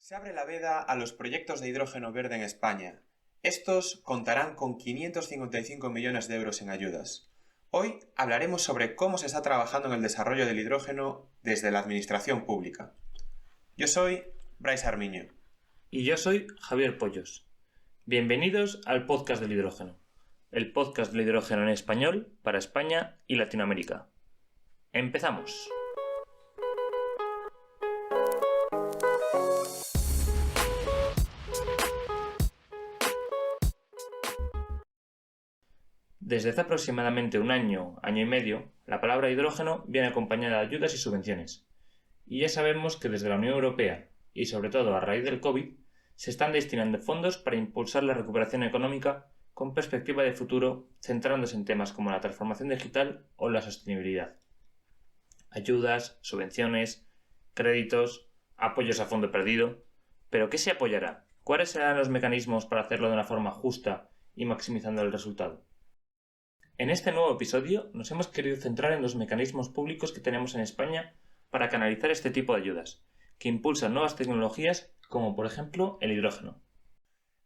Se abre la veda a los proyectos de hidrógeno verde en España. Estos contarán con 555 millones de euros en ayudas. Hoy hablaremos sobre cómo se está trabajando en el desarrollo del hidrógeno desde la administración pública. Yo soy Bryce Armiño. Y yo soy Javier Pollos. Bienvenidos al podcast del hidrógeno, el podcast del hidrógeno en español para España y Latinoamérica. ¡Empezamos! Desde hace aproximadamente un año y medio, la palabra hidrógeno viene acompañada de ayudas y subvenciones. Y ya sabemos que desde la Unión Europea, y sobre todo a raíz del COVID, se están destinando fondos para impulsar la recuperación económica con perspectiva de futuro, centrándose en temas como la transformación digital o la sostenibilidad. Ayudas, subvenciones, créditos, apoyos a fondo perdido. ¿Pero qué se apoyará? ¿Cuáles serán los mecanismos para hacerlo de una forma justa y maximizando el resultado? En este nuevo episodio nos hemos querido centrar en los mecanismos públicos que tenemos en España para canalizar este tipo de ayudas, que impulsan nuevas tecnologías como por ejemplo el hidrógeno.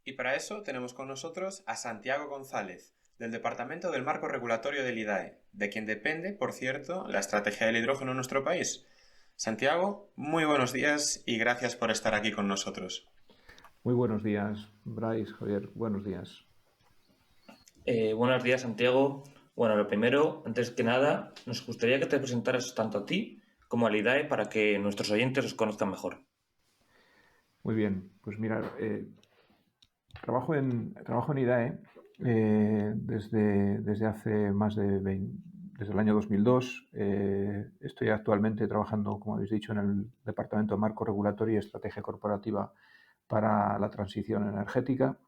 Y para eso tenemos con nosotros a Santiago González, del Departamento del Marco Regulatorio del IDAE, de quien depende, por cierto, la estrategia del hidrógeno en nuestro país. Santiago, muy buenos días y gracias por estar aquí con nosotros. Muy buenos días, Bryce, Javier, buenos días. Buenos días, Santiago. Bueno, lo primero, antes que nada, nos gustaría que te presentaras tanto a ti como al IDAE para que nuestros oyentes os conozcan mejor. Muy bien, pues mira, trabajo en IDAE desde hace más de 20, desde el año 2002. Estoy actualmente trabajando, como habéis dicho, en el Departamento de Marco Regulatorio y Estrategia Corporativa para la Transición Energética.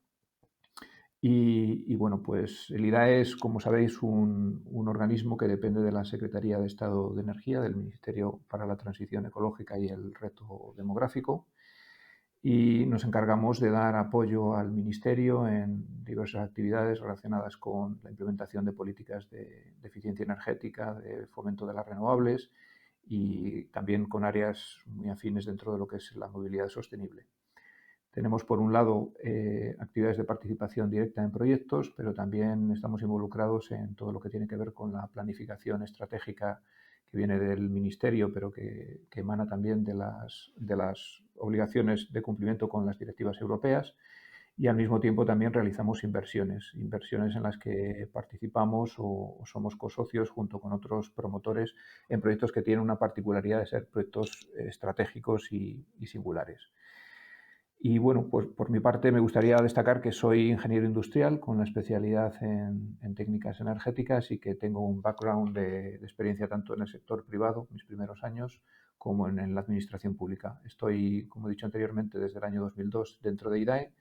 Y bueno, pues el IDAE es, como sabéis, un organismo que depende de la Secretaría de Estado de Energía, del Ministerio para la Transición Ecológica y el Reto Demográfico. Y nos encargamos de dar apoyo al Ministerio en diversas actividades relacionadas con la implementación de políticas de eficiencia energética, de fomento de las renovables y también con áreas muy afines dentro de lo que es la movilidad sostenible. Tenemos, por un lado, actividades de participación directa en proyectos, pero también estamos involucrados en todo lo que tiene que ver con la planificación estratégica que viene del Ministerio, pero que emana también de las obligaciones de cumplimiento con las directivas europeas. Y al mismo tiempo también realizamos inversiones en las que participamos o somos cosocios junto con otros promotores en proyectos que tienen una particularidad de ser proyectos estratégicos y singulares. Y bueno, pues por mi parte me gustaría destacar que soy ingeniero industrial con la especialidad en técnicas energéticas y que tengo un background de experiencia tanto en el sector privado, mis primeros años, como en la administración pública. Estoy, como he dicho anteriormente, desde el año 2002 dentro de IDAE,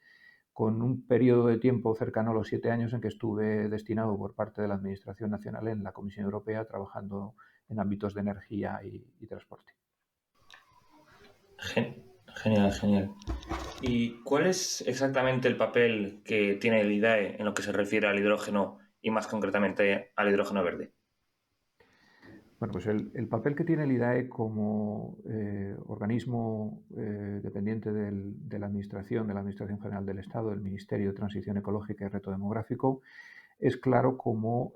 con un periodo de tiempo cercano a los 7 años en que estuve destinado por parte de la Administración Nacional en la Comisión Europea trabajando en ámbitos de energía y transporte. Genial. ¿Y cuál es exactamente el papel que tiene el IDAE en lo que se refiere al hidrógeno y más concretamente al hidrógeno verde? Bueno, pues el papel que tiene el IDAE como organismo dependiente de la Administración General del Estado, del Ministerio de Transición Ecológica y Reto Demográfico, es claro como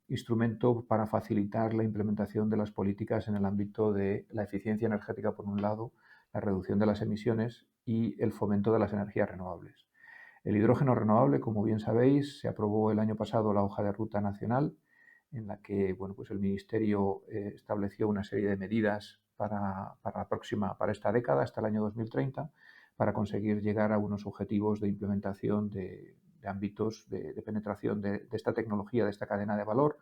instrumento para facilitar la implementación de las políticas en el ámbito de la eficiencia energética, por un lado, la reducción de las emisiones y el fomento de las energías renovables. El hidrógeno renovable, como bien sabéis, se aprobó el año pasado la hoja de ruta nacional en la que bueno, pues el Ministerio estableció una serie de medidas para esta década, hasta el año 2030, para conseguir llegar a unos objetivos de implementación de ámbitos de penetración de esta tecnología, de esta cadena de valor,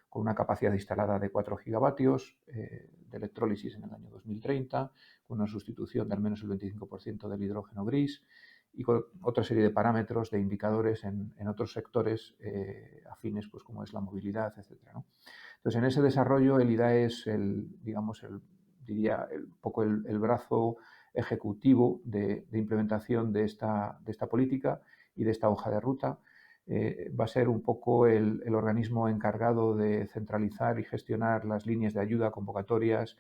con una capacidad instalada de 4 gigavatios de electrólisis en el año 2030, con una sustitución de al menos el 25% del hidrógeno gris y con otra serie de parámetros, de indicadores en otros sectores afines, pues como es la movilidad, etcétera, ¿no? Entonces, en ese desarrollo el IDAE es el brazo ejecutivo de implementación de esta política y de esta hoja de ruta. Va a ser un poco el organismo encargado de centralizar y gestionar las líneas de ayuda, convocatorias,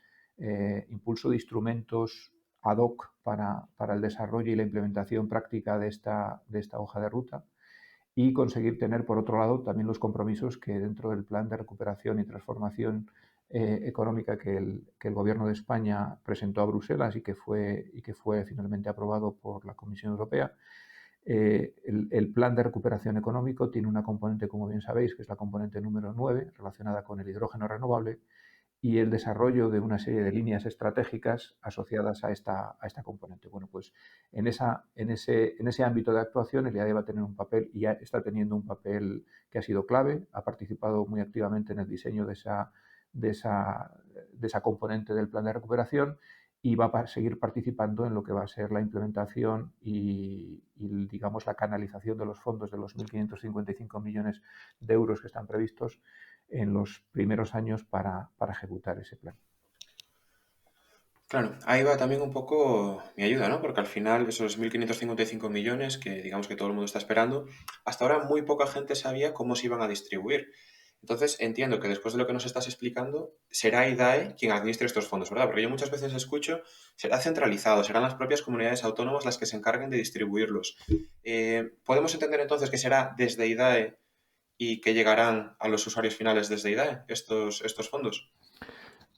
impulso de instrumentos ad hoc para el desarrollo y la implementación práctica de esta hoja de ruta, y conseguir tener, por otro lado, también los compromisos que dentro del plan de recuperación y transformación económica que el Gobierno de España presentó a Bruselas y que fue finalmente aprobado por la Comisión Europea. El plan de recuperación económico tiene una componente, como bien sabéis, que es la componente número 9, relacionada con el hidrógeno renovable, y el desarrollo de una serie de líneas estratégicas asociadas a esta componente. Bueno, pues en ese ámbito de actuación el IAE va a tener un papel, y ya está teniendo un papel que ha sido clave, ha participado muy activamente en el diseño de esa componente del plan de recuperación, y va a seguir participando en lo que va a ser la implementación y digamos, la canalización de los fondos de los 1.555 millones de euros que están previstos en los primeros años para ejecutar ese plan. Claro, ahí va también un poco mi ayuda, ¿no? Porque al final esos 1.555 millones que digamos que todo el mundo está esperando, hasta ahora muy poca gente sabía cómo se iban a distribuir. Entonces entiendo que después de lo que nos estás explicando, será IDAE quien administre estos fondos, ¿verdad? Porque yo muchas veces escucho, será centralizado, serán las propias comunidades autónomas las que se encarguen de distribuirlos. ¿Podemos entender entonces que será desde IDAE y que llegarán a los usuarios finales desde IDAE estos fondos?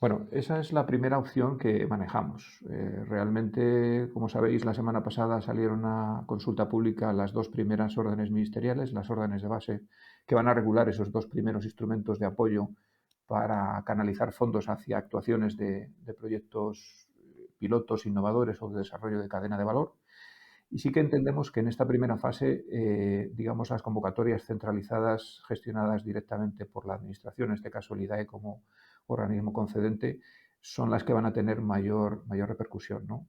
Bueno, esa es la primera opción que manejamos. Realmente, como sabéis, la semana pasada salieron a consulta pública las dos primeras órdenes ministeriales, las órdenes de base, que van a regular esos dos primeros instrumentos de apoyo para canalizar fondos hacia actuaciones de proyectos pilotos innovadores o de desarrollo de cadena de valor. Y sí que entendemos que en esta primera fase, digamos, las convocatorias centralizadas gestionadas directamente por la Administración, en este caso el IDAE como organismo concedente, son las que van a tener mayor repercusión, ¿no?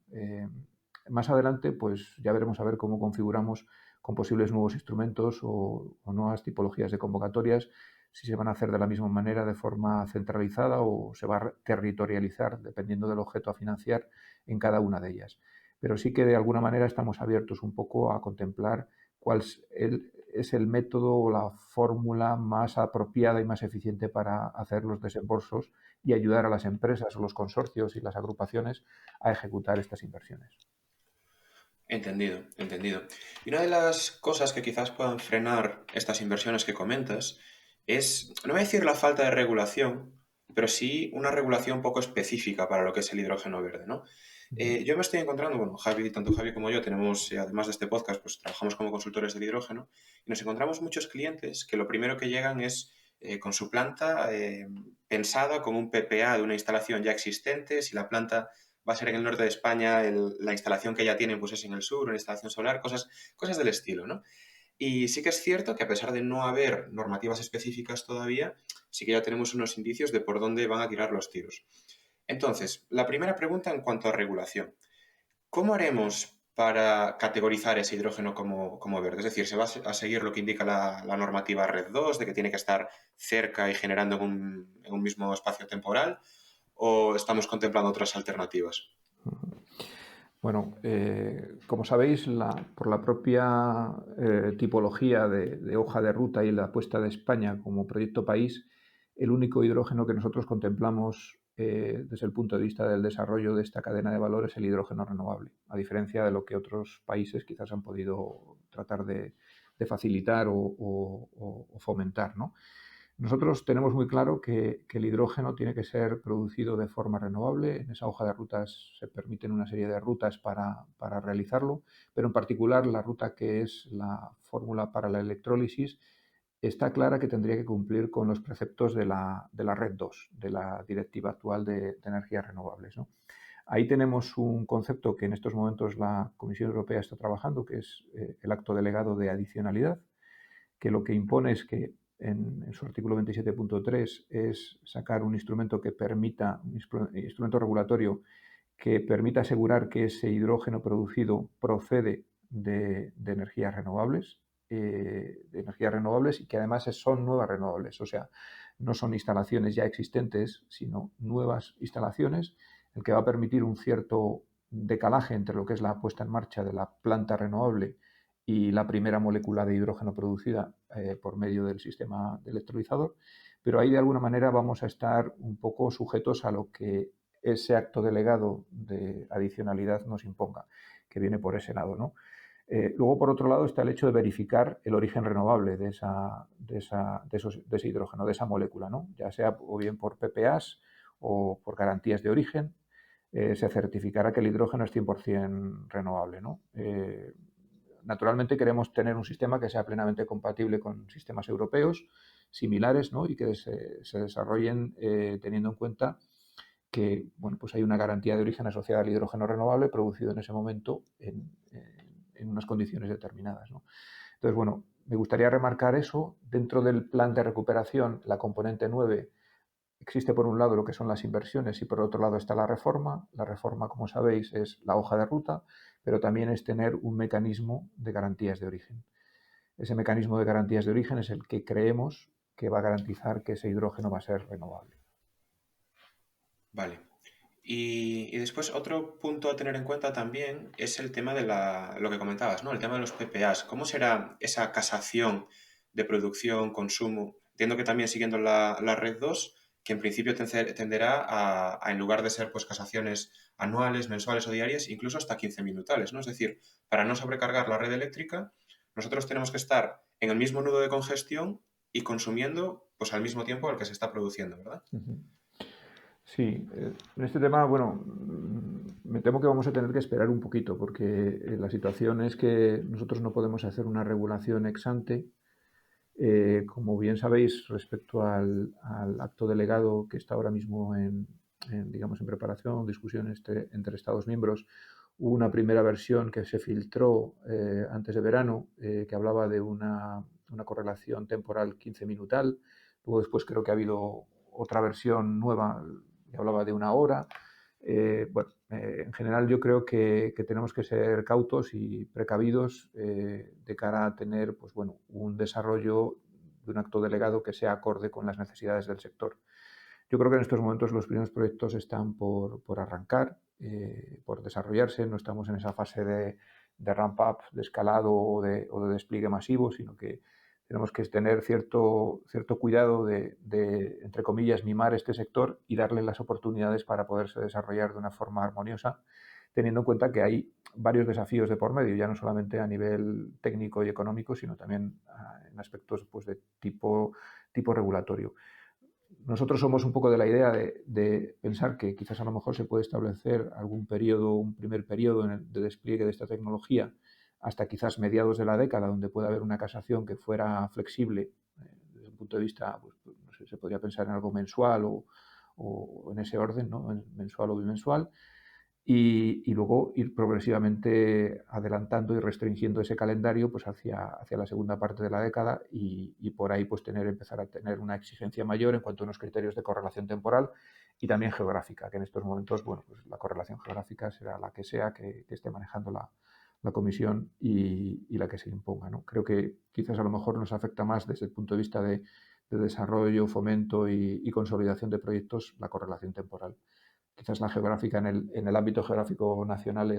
Más adelante, pues ya veremos a ver cómo configuramos con posibles nuevos instrumentos o nuevas tipologías de convocatorias, si se van a hacer de la misma manera, de forma centralizada, o se va a territorializar, dependiendo del objeto a financiar, en cada una de ellas. Pero sí que de alguna manera estamos abiertos un poco a contemplar cuál es el método o la fórmula más apropiada y más eficiente para hacer los desembolsos y ayudar a las empresas o los consorcios y las agrupaciones a ejecutar estas inversiones. Entendido, entendido. Y una de las cosas que quizás puedan frenar estas inversiones que comentas es, no voy a decir la falta de regulación, pero sí una regulación poco específica para lo que es el hidrógeno verde, ¿no? Yo me estoy encontrando, bueno, tanto Javi como yo tenemos, además de este podcast, pues trabajamos como consultores del hidrógeno y nos encontramos muchos clientes que lo primero que llegan es con su planta pensada como un PPA de una instalación ya existente. Si la planta va a ser en el norte de España, la instalación que ya tienen pues es en el sur, una instalación solar, cosas del estilo, ¿no? Y sí que es cierto que a pesar de no haber normativas específicas todavía, sí que ya tenemos unos indicios de por dónde van a tirar los tiros. Entonces, la primera pregunta en cuanto a regulación. ¿Cómo haremos para categorizar ese hidrógeno como verde? Es decir, ¿se va a seguir lo que indica la normativa RED II, de que tiene que estar cerca y generando en un mismo espacio temporal? ¿O estamos contemplando otras alternativas? Bueno, como sabéis, por la propia tipología de hoja de ruta y la apuesta de España como proyecto país, el único hidrógeno que nosotros contemplamos desde el punto de vista del desarrollo de esta cadena de valor es el hidrógeno renovable, a diferencia de lo que otros países quizás han podido tratar de facilitar o fomentar, ¿no? Nosotros tenemos muy claro que el hidrógeno tiene que ser producido de forma renovable. En esa hoja de rutas se permiten una serie de rutas para realizarlo, pero en particular la ruta que es la fórmula para la electrólisis está clara que tendría que cumplir con los preceptos de la RED II, de la Directiva actual de energías renovables, ¿no? Ahí tenemos un concepto que en estos momentos la Comisión Europea está trabajando, que es el acto delegado de adicionalidad, que lo que impone es que en su artículo 27.3 es sacar un instrumento que permita, un instrumento regulatorio que permita asegurar que ese hidrógeno producido procede de energías renovables, y que además son nuevas renovables, o sea, no son instalaciones ya existentes, sino nuevas instalaciones, el que va a permitir un cierto decalaje entre lo que es la puesta en marcha de la planta renovable y la primera molécula de hidrógeno producida por medio del sistema de electrolizador, pero ahí de alguna manera vamos a estar un poco sujetos a lo que ese acto delegado de adicionalidad nos imponga, que viene por ese lado, ¿no? Luego, por otro lado, está el hecho de verificar el origen renovable de ese hidrógeno, de esa molécula, ¿no? Ya sea o bien por PPAs o por garantías de origen, se certificará que el hidrógeno es 100% renovable, ¿no? Naturalmente queremos tener un sistema que sea plenamente compatible con sistemas europeos similares, ¿no? Y que se desarrollen teniendo en cuenta que bueno, pues hay una garantía de origen asociada al hidrógeno renovable producido en ese momento en unas condiciones determinadas, ¿no? Entonces, bueno, me gustaría remarcar eso. Dentro del plan de recuperación, la componente 9, existe por un lado lo que son las inversiones y por otro lado está la reforma. La reforma, como sabéis, es la hoja de ruta, pero también es tener un mecanismo de garantías de origen. Ese mecanismo de garantías de origen es el que creemos que va a garantizar que ese hidrógeno va a ser renovable. Vale. Y después otro punto a tener en cuenta también es el tema de lo que comentabas, ¿no? El tema de los PPAs. ¿Cómo será esa casación de producción, consumo? Entiendo que también siguiendo la red 2, que en principio tenderá en lugar de ser pues casaciones anuales, mensuales o diarias, incluso hasta 15 minutales, ¿no? Es decir, para no sobrecargar la red eléctrica, nosotros tenemos que estar en el mismo nudo de congestión y consumiendo pues al mismo tiempo al que se está produciendo, ¿verdad? Sí, en este tema, bueno, me temo que vamos a tener que esperar un poquito porque la situación es que nosotros no podemos hacer una regulación ex ante. Como bien sabéis, respecto al acto delegado que está ahora mismo digamos, en preparación, discusión entre Estados miembros, hubo una primera versión que se filtró antes de verano que hablaba de una correlación temporal 15-minutal. Luego después creo que ha habido otra versión nueva que hablaba de una hora. En general yo creo que tenemos que ser cautos y precavidos de cara a tener pues, bueno, un desarrollo de un acto delegado que sea acorde con las necesidades del sector. Yo creo que en estos momentos los primeros proyectos están por arrancar, por desarrollarse. No estamos en esa fase de ramp-up, de escalado o de despliegue masivo, sino que tenemos que tener cierto cuidado de, entre comillas, mimar este sector y darle las oportunidades para poderse desarrollar de una forma armoniosa, teniendo en cuenta que hay varios desafíos de por medio, ya no solamente a nivel técnico y económico, sino también en aspectos pues, de tipo regulatorio. Nosotros somos un poco de la idea de pensar que quizás a lo mejor se puede establecer algún periodo, un primer periodo de despliegue de esta tecnología hasta quizás mediados de la década, donde pueda haber una casación que fuera flexible desde un punto de vista, pues, no sé, se podría pensar en algo mensual o en ese orden, ¿no? Mensual o bimensual, y luego ir progresivamente adelantando y restringiendo ese calendario pues hacia la segunda parte de la década y por ahí pues empezar a tener una exigencia mayor en cuanto a unos criterios de correlación temporal y también geográfica, que en estos momentos, bueno, pues la correlación geográfica será la que sea que esté manejando la comisión y la que se imponga, ¿no? Creo que quizás a lo mejor nos afecta más desde el punto de vista de desarrollo, fomento y consolidación de proyectos la correlación temporal. Quizás la geográfica en el ámbito geográfico nacional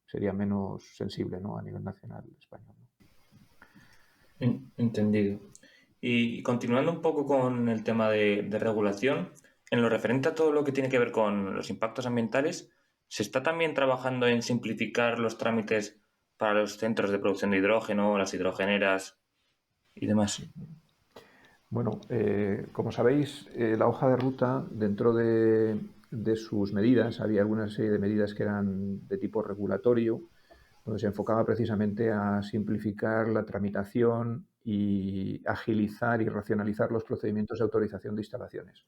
sería menos sensible, ¿no? A nivel nacional español, ¿no? Entendido. Y continuando un poco con el tema de regulación, en lo referente a todo lo que tiene que ver con los impactos ambientales, ¿se está también trabajando en simplificar los trámites para los centros de producción de hidrógeno, las hidrogeneras y demás? Bueno, como sabéis, la hoja de ruta, dentro de sus medidas, había alguna serie de medidas que eran de tipo regulatorio, donde se enfocaba precisamente a simplificar la tramitación y agilizar y racionalizar los procedimientos de autorización de instalaciones.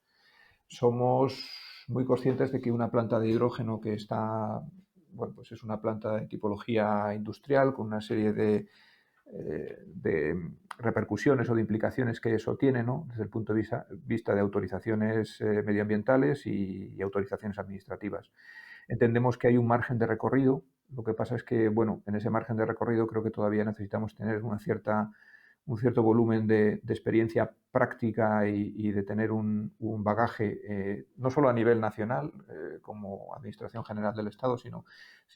Somos muy conscientes de que una planta de hidrógeno que está, bueno, pues es una planta de tipología industrial con una serie de repercusiones o de implicaciones que eso tiene, ¿no? Desde el punto de vista de autorizaciones medioambientales y autorizaciones administrativas. Entendemos que hay un margen de recorrido. Lo que pasa es que, bueno, en ese margen de recorrido creo que todavía necesitamos tener un cierto volumen de experiencia práctica y de tener un bagaje, no solo a nivel nacional, como Administración General del Estado, sino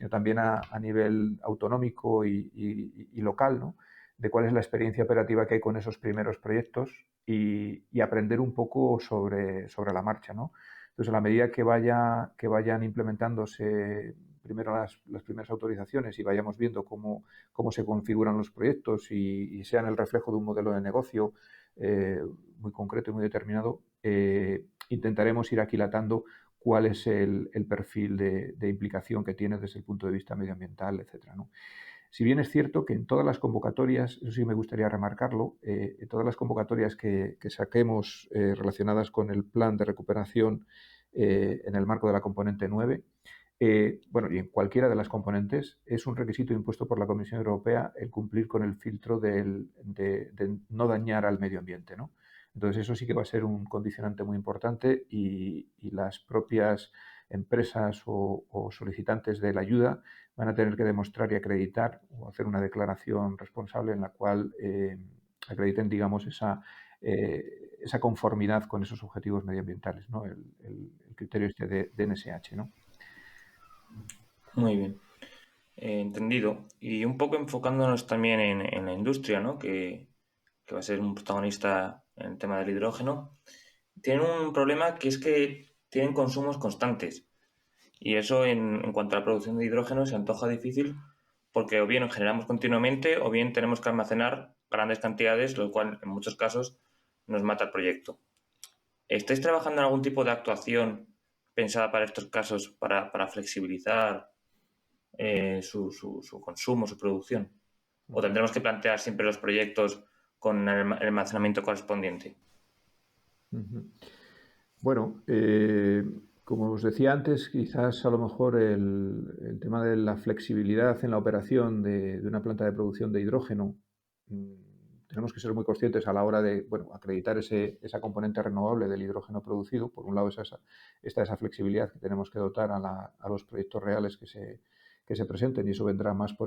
también a nivel autonómico y local, ¿no? De cuál es la experiencia operativa que hay con esos primeros proyectos y aprender un poco sobre la marcha, ¿no? Entonces, a la medida que vayan implementándose primero las primeras autorizaciones y vayamos viendo cómo se configuran los proyectos y sean el reflejo de un modelo de negocio muy concreto y muy determinado, intentaremos ir aquilatando cuál es el perfil de implicación que tiene desde el punto de vista medioambiental, etcétera, ¿no? Si bien es cierto que en todas las convocatorias, eso sí me gustaría remarcarlo, en todas las convocatorias que saquemos relacionadas con el plan de recuperación en el marco de la componente 9, bueno, y en cualquiera de las componentes, es un requisito impuesto por la Comisión Europea el cumplir con el filtro de no dañar al medio ambiente, ¿no? Entonces, eso sí que va a ser un condicionante muy importante y las propias empresas o solicitantes de la ayuda van a tener que demostrar y acreditar o hacer una declaración responsable en la cual acrediten, digamos, esa conformidad con esos objetivos medioambientales, ¿no? El criterio este de NSH, ¿no? Muy bien, entendido. Y un poco enfocándonos también en la industria, ¿no? Que va a ser un protagonista en el tema del hidrógeno. Tienen un problema que es que tienen consumos constantes. Y eso en cuanto a la producción de hidrógeno se antoja difícil porque o bien generamos continuamente o bien tenemos que almacenar grandes cantidades, lo cual en muchos casos nos mata el proyecto. ¿Estáis trabajando en algún tipo de actuación pensada para estos casos para flexibilizar su consumo, su producción? ¿O tendremos que plantear siempre los proyectos con el almacenamiento correspondiente? Bueno, como os decía antes, quizás a lo mejor el tema de la flexibilidad en la operación de una planta de producción de hidrógeno, tenemos que ser muy conscientes a la hora de acreditar esa componente renovable del hidrógeno producido. Por un lado está esa flexibilidad que tenemos que dotar a los proyectos reales que se presenten, y eso vendrá más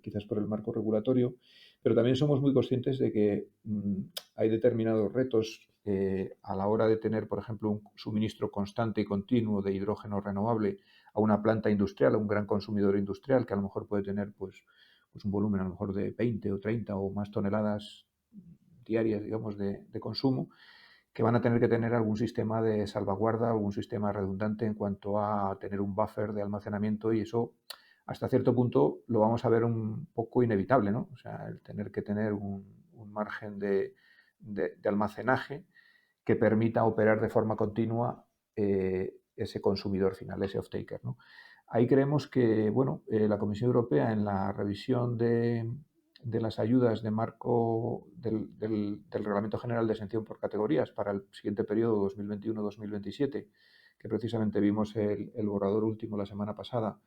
quizás por el marco regulatorio, pero también somos muy conscientes de que hay determinados retos a la hora de tener, por ejemplo, un suministro constante y continuo de hidrógeno renovable a una planta industrial, a un gran consumidor industrial que a lo mejor puede tener pues un volumen a lo mejor de 20 o 30 o más toneladas diarias, digamos, de consumo, que van a tener que tener algún sistema de salvaguarda, algún sistema redundante en cuanto a tener un buffer de almacenamiento, y eso hasta cierto punto lo vamos a ver un poco inevitable, ¿no? O sea, el tener que tener un margen de almacenaje que permita operar de forma continua ese consumidor final, ese off-taker, ¿no? Ahí creemos que, bueno, la Comisión Europea en la revisión de las ayudas de marco del Reglamento General de Exención por categorías para el siguiente periodo 2021-2027, que precisamente vimos el borrador último la semana pasada,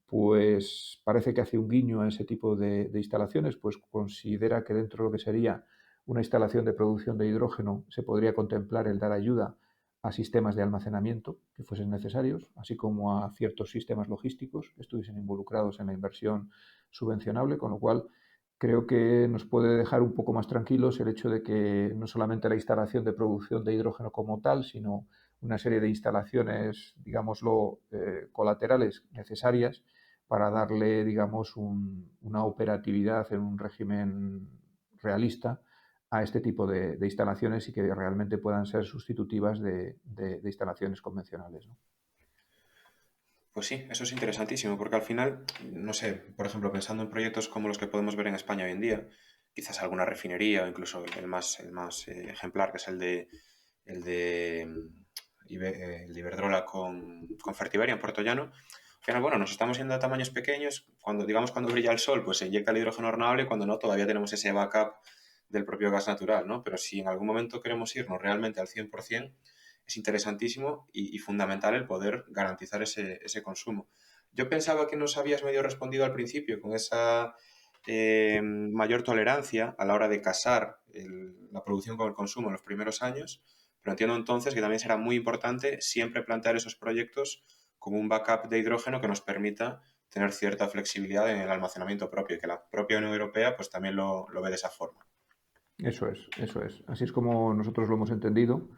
pues parece que hace un guiño a ese tipo de instalaciones, pues considera que dentro de lo que sería una instalación de producción de hidrógeno se podría contemplar el dar ayuda a sistemas de almacenamiento que fuesen necesarios, así como a ciertos sistemas logísticos que estuviesen involucrados en la inversión subvencionable, con lo cual creo que nos puede dejar un poco más tranquilos el hecho de que no solamente la instalación de producción de hidrógeno como tal, sino una serie de instalaciones, digámoslo, colaterales necesarias para darle, digamos, una operatividad en un régimen realista a este tipo de instalaciones y que realmente puedan ser sustitutivas de instalaciones convencionales, ¿no? Pues sí, eso es interesantísimo, porque al final, no sé, por ejemplo, pensando en proyectos como los que podemos ver en España hoy en día, quizás alguna refinería o incluso el más ejemplar, que es el de Iberdrola con Fertiberia en Puerto Llano. Al final, bueno, nos estamos yendo a tamaños pequeños. Cuando brilla el sol, pues se inyecta el hidrógeno renovable, y cuando no, todavía tenemos ese backup del propio gas natural, ¿no? Pero si en algún momento queremos irnos realmente al 100%, es interesantísimo y fundamental el poder garantizar ese consumo. Yo pensaba que nos habías medio respondido al principio con esa mayor tolerancia a la hora de casar la producción con el consumo en los primeros años, pero entiendo entonces que también será muy importante siempre plantear esos proyectos con un backup de hidrógeno que nos permita tener cierta flexibilidad en el almacenamiento propio, y que la propia Unión Europea pues también lo ve de esa forma. Eso es, eso es. Así es como nosotros lo hemos entendido.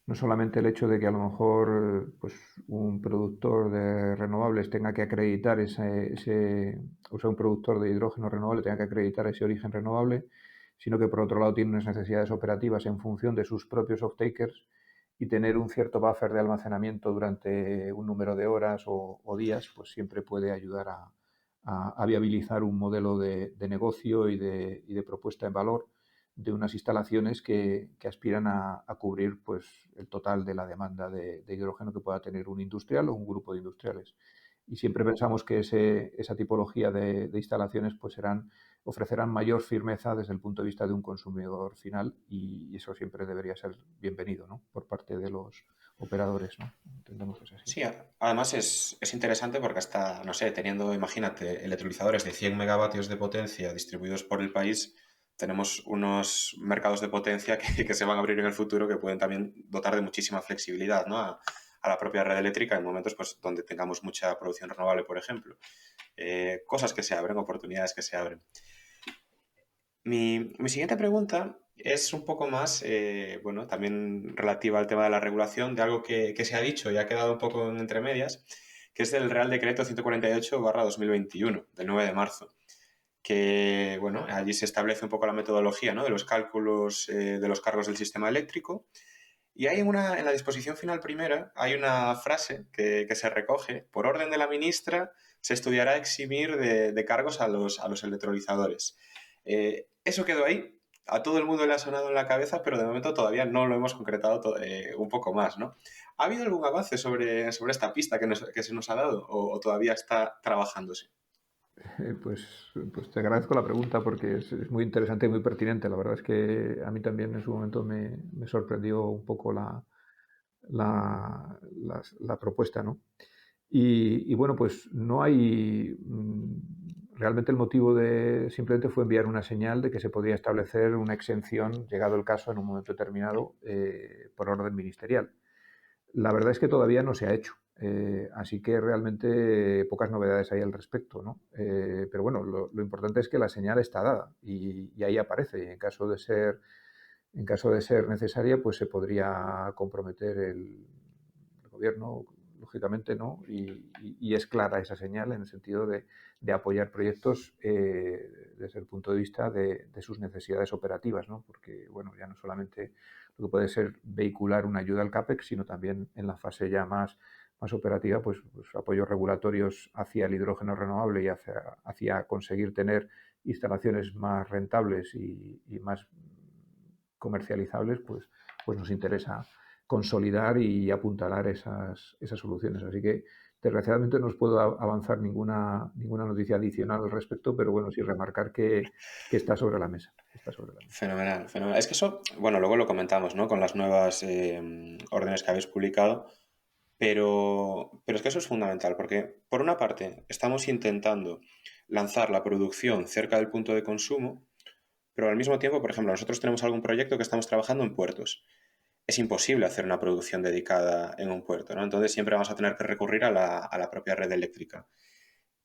No solamente el hecho de que a lo mejor pues, un productor de renovables tenga que acreditar o sea, un productor de hidrógeno renovable tenga que acreditar ese origen renovable, sino que por otro lado tiene unas necesidades operativas en función de sus propios off-takers y tener un cierto buffer de almacenamiento durante un número de horas o días, pues siempre puede ayudar a viabilizar un modelo de negocio y de propuesta en valor de unas instalaciones que aspiran a cubrir pues, el total de la demanda de hidrógeno que pueda tener un industrial o un grupo de industriales. Y siempre pensamos que esa tipología de instalaciones pues ofrecerán mayor firmeza desde el punto de vista de un consumidor final y eso siempre debería ser bienvenido, ¿no? Por parte de los operadores, ¿no? Entendemos que es así. Sí, además es interesante porque hasta, no sé, teniendo, imagínate, electrolizadores de 100 megavatios de potencia distribuidos por el país, tenemos unos mercados de potencia que se van a abrir en el futuro que pueden también dotar de muchísima flexibilidad, ¿no? A la propia red eléctrica en momentos pues, donde tengamos mucha producción renovable, por ejemplo. Cosas que se abren, oportunidades que se abren. Mi siguiente pregunta es un poco más, bueno, también relativa al tema de la regulación, de algo que se ha dicho y ha quedado un poco en entre medias, que es del Real Decreto 148/2021, del 9 de marzo, que, bueno, allí se establece un poco la metodología, ¿no? De los cálculos de los cargos del sistema eléctrico. Y hay en la disposición final primera, hay una frase que se recoge, por orden de la ministra, se estudiará eximir de cargos a los electrolizadores. Eso quedó ahí, a todo el mundo le ha sonado en la cabeza, pero de momento todavía no lo hemos concretado un poco más, ¿no? ¿Ha habido algún avance sobre esta pista que se nos ha dado o todavía está trabajándose? Pues te agradezco la pregunta porque es muy interesante y muy pertinente. La verdad es que a mí también en su momento me sorprendió un poco la propuesta, ¿no? Y bueno, pues no hay... Realmente el motivo simplemente fue enviar una señal de que se podía establecer una exención, llegado el caso, en un momento determinado, por orden ministerial. La verdad es que todavía no se ha hecho, así que realmente pocas novedades hay al respecto, ¿no? Pero bueno, lo importante es que la señal está dada y ahí aparece. Y en caso de ser necesaria, pues se podría comprometer el gobierno, lógicamente, ¿no? Y es clara esa señal en el sentido de apoyar proyectos desde el punto de vista de sus necesidades operativas, ¿no? Porque, bueno, ya no solamente lo que puede ser vehicular una ayuda al CAPEX, sino también en la fase ya más operativa, pues apoyos regulatorios hacia el hidrógeno renovable y hacia conseguir tener instalaciones más rentables y más comercializables, pues nos interesa consolidar y apuntalar esas soluciones. Así que, desgraciadamente, no os puedo avanzar ninguna noticia adicional al respecto, pero bueno, sí remarcar que está sobre la mesa. Está sobre la mesa. Fenomenal, fenomenal. Es que eso, bueno, luego lo comentamos, ¿no? Con las nuevas órdenes que habéis publicado. Pero es que eso es fundamental, porque por una parte estamos intentando lanzar la producción cerca del punto de consumo, pero al mismo tiempo, por ejemplo, nosotros tenemos algún proyecto que estamos trabajando en puertos. Es imposible hacer una producción dedicada en un puerto, ¿no? Entonces siempre vamos a tener que recurrir a la propia red eléctrica.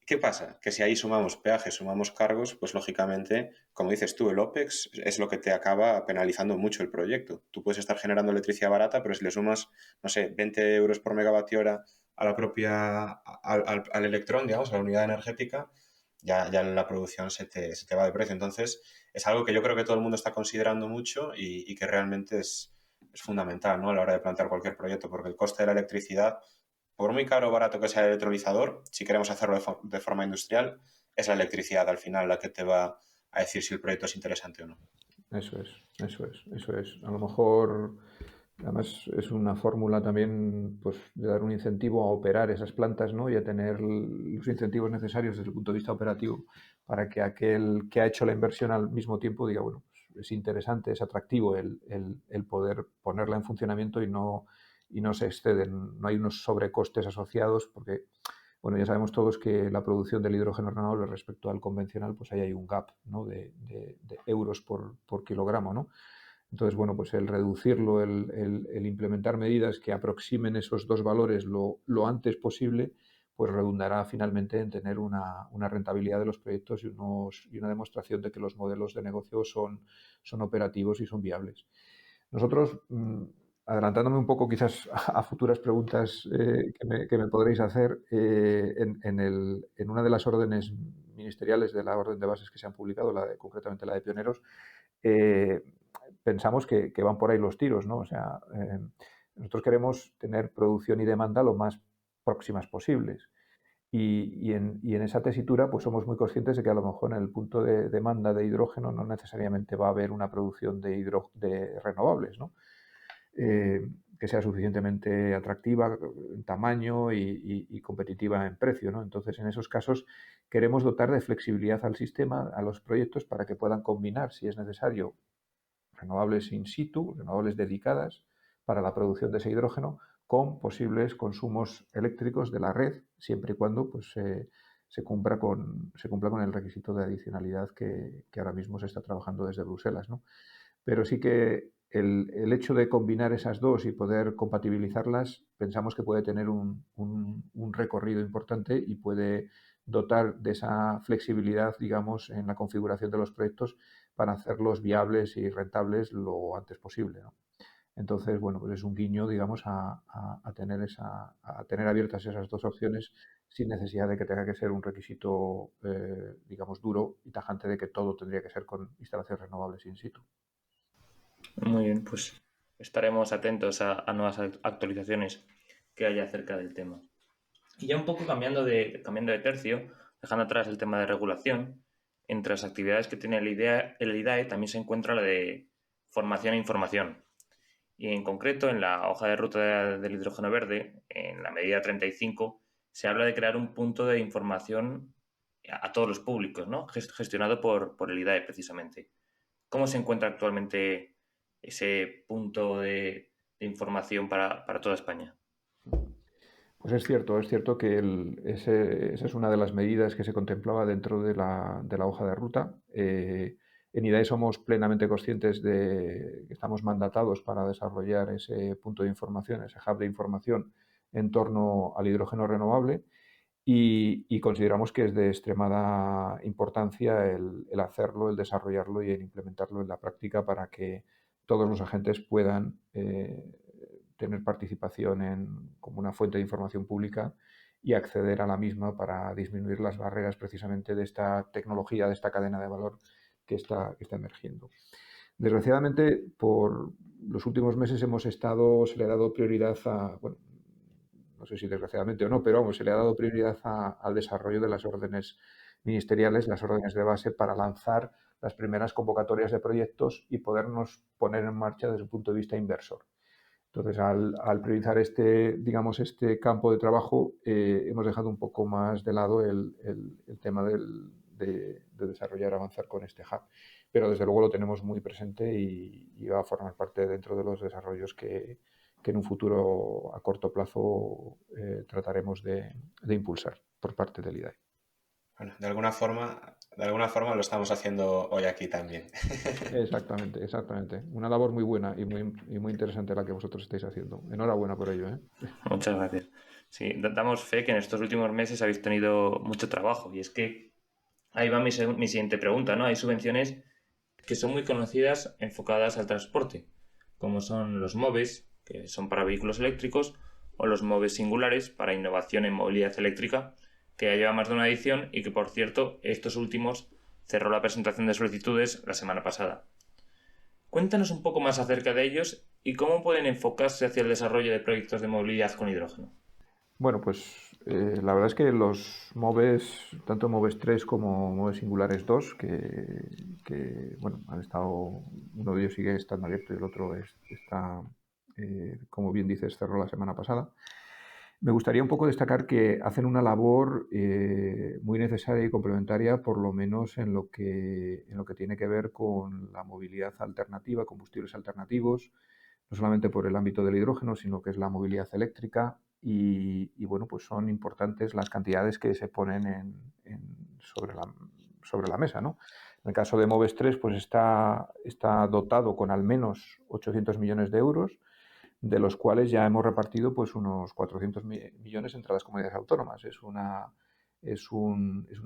¿Qué pasa? Que si ahí sumamos peajes, sumamos cargos, pues lógicamente, como dices tú, el OPEX es lo que te acaba penalizando mucho el proyecto. Tú puedes estar generando electricidad barata, pero si le sumas, no sé, 20 euros por megavatio hora a la propia, al electrón, digamos, a la unidad energética, ya la producción se te va de precio. Entonces, es algo que yo creo que todo el mundo está considerando mucho y que realmente es fundamental, ¿no? A la hora de plantear cualquier proyecto, porque el coste de la electricidad por muy caro o barato que sea el electrolizador, si queremos hacerlo de forma industrial, es la electricidad al final la que te va a decir si el proyecto es interesante o no. Eso es, eso es, eso es. A lo mejor, además, es una fórmula también pues, de dar un incentivo a operar esas plantas, ¿no? Y a tener los incentivos necesarios desde el punto de vista operativo para que aquel que ha hecho la inversión al mismo tiempo diga, bueno, pues, es interesante, es atractivo el poder ponerla en funcionamiento y no se exceden, no hay unos sobrecostes asociados porque bueno, ya sabemos todos que la producción del hidrógeno renovable respecto al convencional, pues ahí hay un gap, ¿no? de euros por kilogramo, ¿no? Entonces, bueno, pues el reducirlo, el implementar medidas que aproximen esos dos valores lo antes posible, pues redundará finalmente en tener una rentabilidad de los proyectos y una demostración de que los modelos de negocio son operativos y son viables. Nosotros, adelantándome un poco quizás a futuras preguntas que me podréis hacer, en una de las órdenes ministeriales de la orden de bases que se han publicado, concretamente la de pioneros, pensamos que van por ahí los tiros, ¿no? O sea, Nosotros queremos tener producción y demanda lo más próximas posibles. Y en esa tesitura pues somos muy conscientes de que a lo mejor en el punto de demanda de hidrógeno no necesariamente va a haber una producción de renovables, ¿no? Que sea suficientemente atractiva en tamaño y competitiva en precio, ¿no? Entonces, en esos casos queremos dotar de flexibilidad al sistema, a los proyectos, para que puedan combinar, si es necesario, renovables in situ, renovables dedicadas para la producción de ese hidrógeno, con posibles consumos eléctricos de la red, siempre y cuando pues, se cumpla con el requisito de adicionalidad que ahora mismo se está trabajando desde Bruselas, ¿no? Pero sí que el hecho de combinar esas dos y poder compatibilizarlas, pensamos que puede tener un recorrido importante y puede dotar de esa flexibilidad, digamos, en la configuración de los proyectos para hacerlos viables y rentables lo antes posible, ¿no? Entonces, bueno, pues es un guiño, digamos, a tener abiertas esas dos opciones sin necesidad de que tenga que ser un requisito, digamos, duro y tajante de que todo tendría que ser con instalaciones renovables in situ. Muy bien, pues estaremos atentos a nuevas actualizaciones que haya acerca del tema. Y ya un poco cambiando de tercio, dejando atrás el tema de regulación, entre las actividades que tiene el IDAE también se encuentra la de formación e información. Y en concreto, en la hoja de ruta del hidrógeno verde, en la medida 35, se habla de crear un punto de información a todos los públicos, ¿no? Gestionado por el IDAE precisamente. ¿Cómo se encuentra actualmente ese punto de información para toda España? Pues es cierto que esa es una de las medidas que se contemplaba dentro de la hoja de ruta. En IDAE somos plenamente conscientes de que estamos mandatados para desarrollar ese punto de información, ese hub de información en torno al hidrógeno renovable y consideramos que es de extremada importancia el hacerlo, el desarrollarlo y el implementarlo en la práctica para que todos los agentes puedan tener participación como una fuente de información pública y acceder a la misma para disminuir las barreras precisamente de esta tecnología, de esta cadena de valor que está emergiendo. Desgraciadamente, por los últimos meses se le ha dado prioridad a, bueno, no sé si desgraciadamente o no, pero vamos, se le ha dado prioridad al desarrollo de las órdenes ministeriales, las órdenes de base, para lanzar las primeras convocatorias de proyectos y podernos poner en marcha desde el punto de vista inversor. Entonces, al priorizar digamos, este campo de trabajo, hemos dejado un poco más de lado el tema de desarrollar, avanzar con este hub. Pero desde luego lo tenemos muy presente y va a formar parte dentro de los desarrollos que en un futuro a corto plazo trataremos de impulsar por parte del IDAE. Bueno, de alguna forma lo estamos haciendo hoy aquí también. Exactamente. Una labor muy buena y muy interesante la que vosotros estáis haciendo. Enhorabuena por ello, ¿eh? Muchas gracias. Sí, damos fe que en estos últimos meses habéis tenido mucho trabajo y es que ahí va mi siguiente pregunta, ¿no? Hay subvenciones que son muy conocidas enfocadas al transporte, como son los MOVES, que son para vehículos eléctricos, o los MOVES singulares para innovación en movilidad eléctrica, que ya lleva más de una edición y que, por cierto, estos últimos cerró la presentación de solicitudes la semana pasada. Cuéntanos un poco más acerca de ellos y cómo pueden enfocarse hacia el desarrollo de proyectos de movilidad con hidrógeno. Bueno, pues la verdad es que los MOVES, tanto MOVES 3 como MOVES Singulares 2, bueno, han estado, uno de ellos sigue estando abierto y el otro está, como bien dices, cerró la semana pasada. Me gustaría un poco destacar que hacen una labor muy necesaria y complementaria, por lo menos en lo que tiene que ver con la movilidad alternativa, combustibles alternativos, no solamente por el ámbito del hidrógeno, sino que es la movilidad eléctrica y bueno, pues son importantes las cantidades que se ponen sobre la mesa, ¿no? En el caso de MOVES 3, pues está dotado con al menos 800 millones de euros, de los cuales ya hemos repartido pues unos 400 millones entre las comunidades autónomas. Es una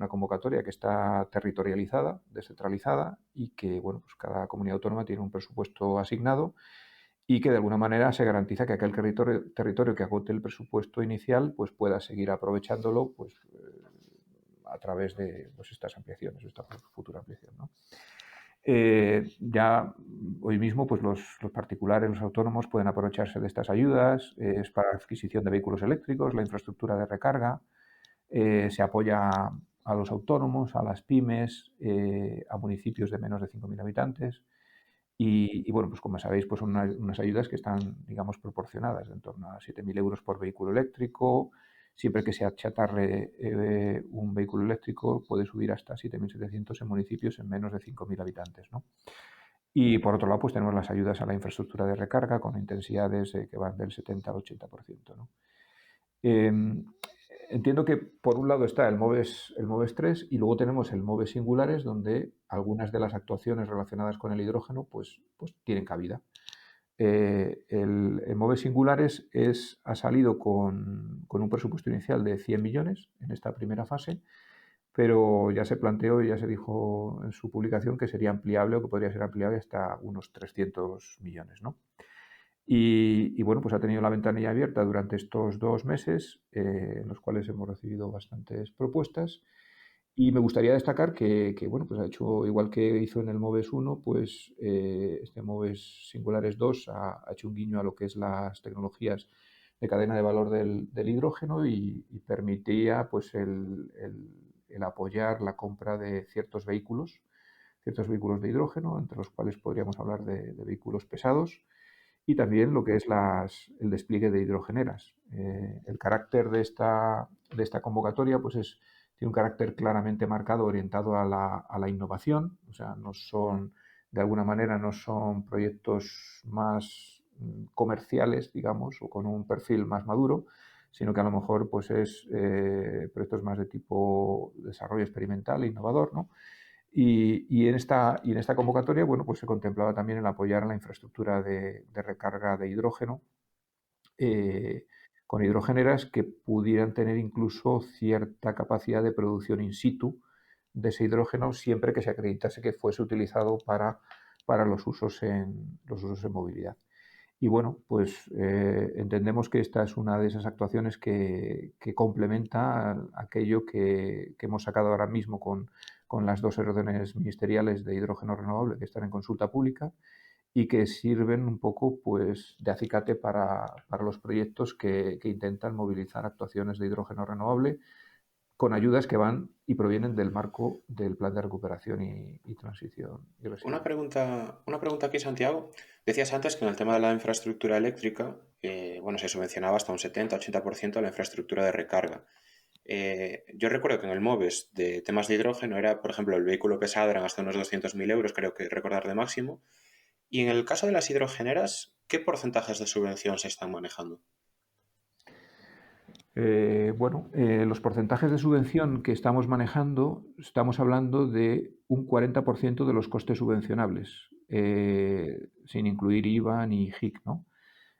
convocatoria que está territorializada, descentralizada y que, bueno, pues cada comunidad autónoma tiene un presupuesto asignado y que de alguna manera se garantiza que aquel territorio que agote el presupuesto inicial pues pueda seguir aprovechándolo pues, a través de pues, estas ampliaciones, esta futura ampliación, ¿no? Ya hoy mismo pues los particulares, los autónomos pueden aprovecharse de estas ayudas, es para adquisición de vehículos eléctricos, la infraestructura de recarga, se apoya a los autónomos, a las pymes, a municipios de menos de 5.000 habitantes y bueno, pues como sabéis, pues son unas ayudas que están, digamos, proporcionadas, en torno a 7.000 euros por vehículo eléctrico. Siempre que se achatarre un vehículo eléctrico puede subir hasta 7.700 en municipios en menos de 5.000 habitantes, ¿no? Y por otro lado, pues tenemos las ayudas a la infraestructura de recarga con intensidades que van del 70 al 80%, ¿no? Eh, Entiendo que por un lado está el MOVES 3 y luego tenemos el MOVES Singulares, donde algunas de las actuaciones relacionadas con el hidrógeno pues tienen cabida. El MOVES Singulares ha salido con un presupuesto inicial de 100 millones en esta primera fase, pero ya se planteó y ya se dijo en su publicación que sería ampliable o que podría ser ampliable hasta unos 300 millones, ¿no? Y bueno, pues ha tenido la ventanilla abierta durante estos 2 meses, en los cuales hemos recibido bastantes propuestas. Y me gustaría destacar que, bueno, pues ha hecho, igual que hizo en el MOVES 1, pues este MOVES Singulares 2 ha hecho un guiño a lo que es las tecnologías de cadena de valor del hidrógeno y permitía pues el apoyar la compra de ciertos vehículos de hidrógeno, entre los cuales podríamos hablar de vehículos pesados y también lo que es el despliegue de hidrogeneras. El carácter de esta convocatoria pues tiene un carácter claramente marcado orientado a la innovación, o sea, de alguna manera no son proyectos más comerciales, digamos, o con un perfil más maduro, sino que a lo mejor pues es proyectos más de tipo desarrollo experimental e innovador, ¿no? Y en esta convocatoria, bueno, pues se contemplaba también el apoyar a la infraestructura de recarga de hidrógeno con hidrogeneras que pudieran tener incluso cierta capacidad de producción in situ de ese hidrógeno siempre que se acreditase que fuese utilizado para los usos en movilidad. Y bueno, pues entendemos que esta es una de esas actuaciones que complementa aquello que hemos sacado ahora mismo con las 2 órdenes ministeriales de hidrógeno renovable que están en consulta pública y que sirven un poco pues, de acicate para los proyectos que intentan movilizar actuaciones de hidrógeno renovable con ayudas que van y provienen del marco del Plan de Recuperación y Transición y Resiliencia. Una pregunta aquí, Santiago. Decías antes que en el tema de la infraestructura eléctrica, bueno, se subvencionaba hasta un 70-80% la infraestructura de recarga. Yo recuerdo que en el MOVES de temas de hidrógeno era, por ejemplo, el vehículo pesado eran hasta unos 200.000 euros, creo que recordar de máximo. Y en el caso de las hidrogeneras, ¿qué porcentajes de subvención se están manejando? Los porcentajes de subvención que estamos manejando, estamos hablando de un 40% de los costes subvencionables, sin incluir IVA ni HIC, ¿no?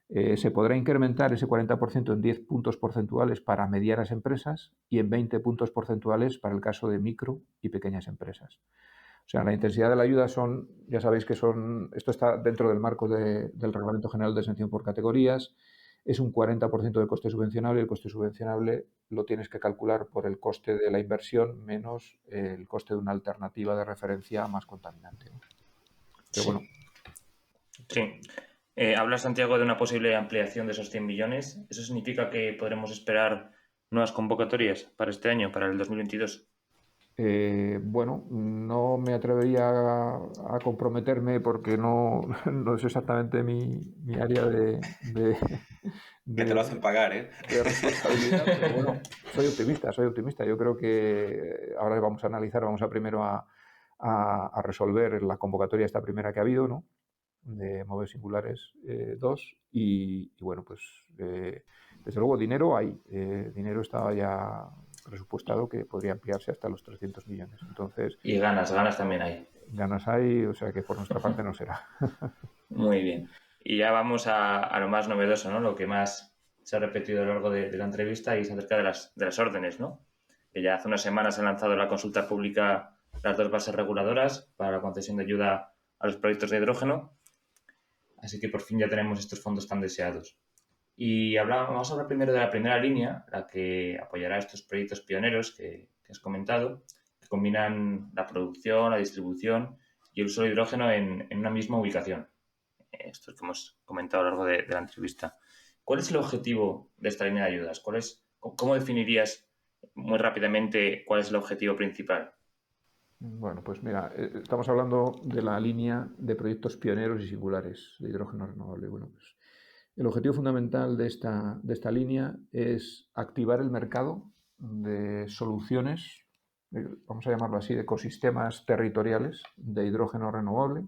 Se podrá incrementar ese 40% en 10 puntos porcentuales para medianas empresas y en 20 puntos porcentuales para el caso de micro y pequeñas empresas. O sea, la intensidad de la ayuda ya sabéis que esto está dentro del marco del Reglamento General de Exención por categorías, es un 40% del coste subvencionable. El coste subvencionable lo tienes que calcular por el coste de la inversión menos el coste de una alternativa de referencia más contaminante, ¿no? Pero Sí. bueno. Sí. Habla Santiago de una posible ampliación de esos 100 millones. ¿Eso significa que podremos esperar nuevas convocatorias para este año, para el 2022? No me atrevería a comprometerme porque no es exactamente mi área Que te lo de, hacen pagar, ¿eh? de responsabilidad, pero bueno, soy optimista. Yo creo que ahora vamos a primero a resolver la convocatoria esta primera que ha habido, ¿no? De MOVES Singulares 2 y bueno, pues desde luego dinero hay, dinero estaba ya presupuestado que podría ampliarse hasta los 300 millones. Entonces, Y ganas también hay. ganas hay, o sea que por nuestra parte no será. Muy bien. Y ya vamos a lo más novedoso, ¿no? Lo que más se ha repetido a lo largo de la entrevista y es acerca de las órdenes, ¿no? Que ya hace unas semanas se han lanzado en la consulta pública las 2 bases reguladoras para la concesión de ayuda a los proyectos de hidrógeno. Así que por fin ya tenemos estos fondos tan deseados. Y vamos a hablar primero de la primera línea, la que apoyará estos proyectos pioneros que has comentado, que combinan la producción, la distribución y el uso de hidrógeno en una misma ubicación. Esto que hemos comentado a lo largo de la entrevista. ¿Cuál es el objetivo de esta línea de ayudas? ¿Cómo definirías muy rápidamente cuál es el objetivo principal? Bueno, pues mira, estamos hablando de la línea de proyectos pioneros y singulares de hidrógeno renovable. Bueno, pues el objetivo fundamental de esta línea es activar el mercado de soluciones, vamos a llamarlo así, de ecosistemas territoriales de hidrógeno renovable,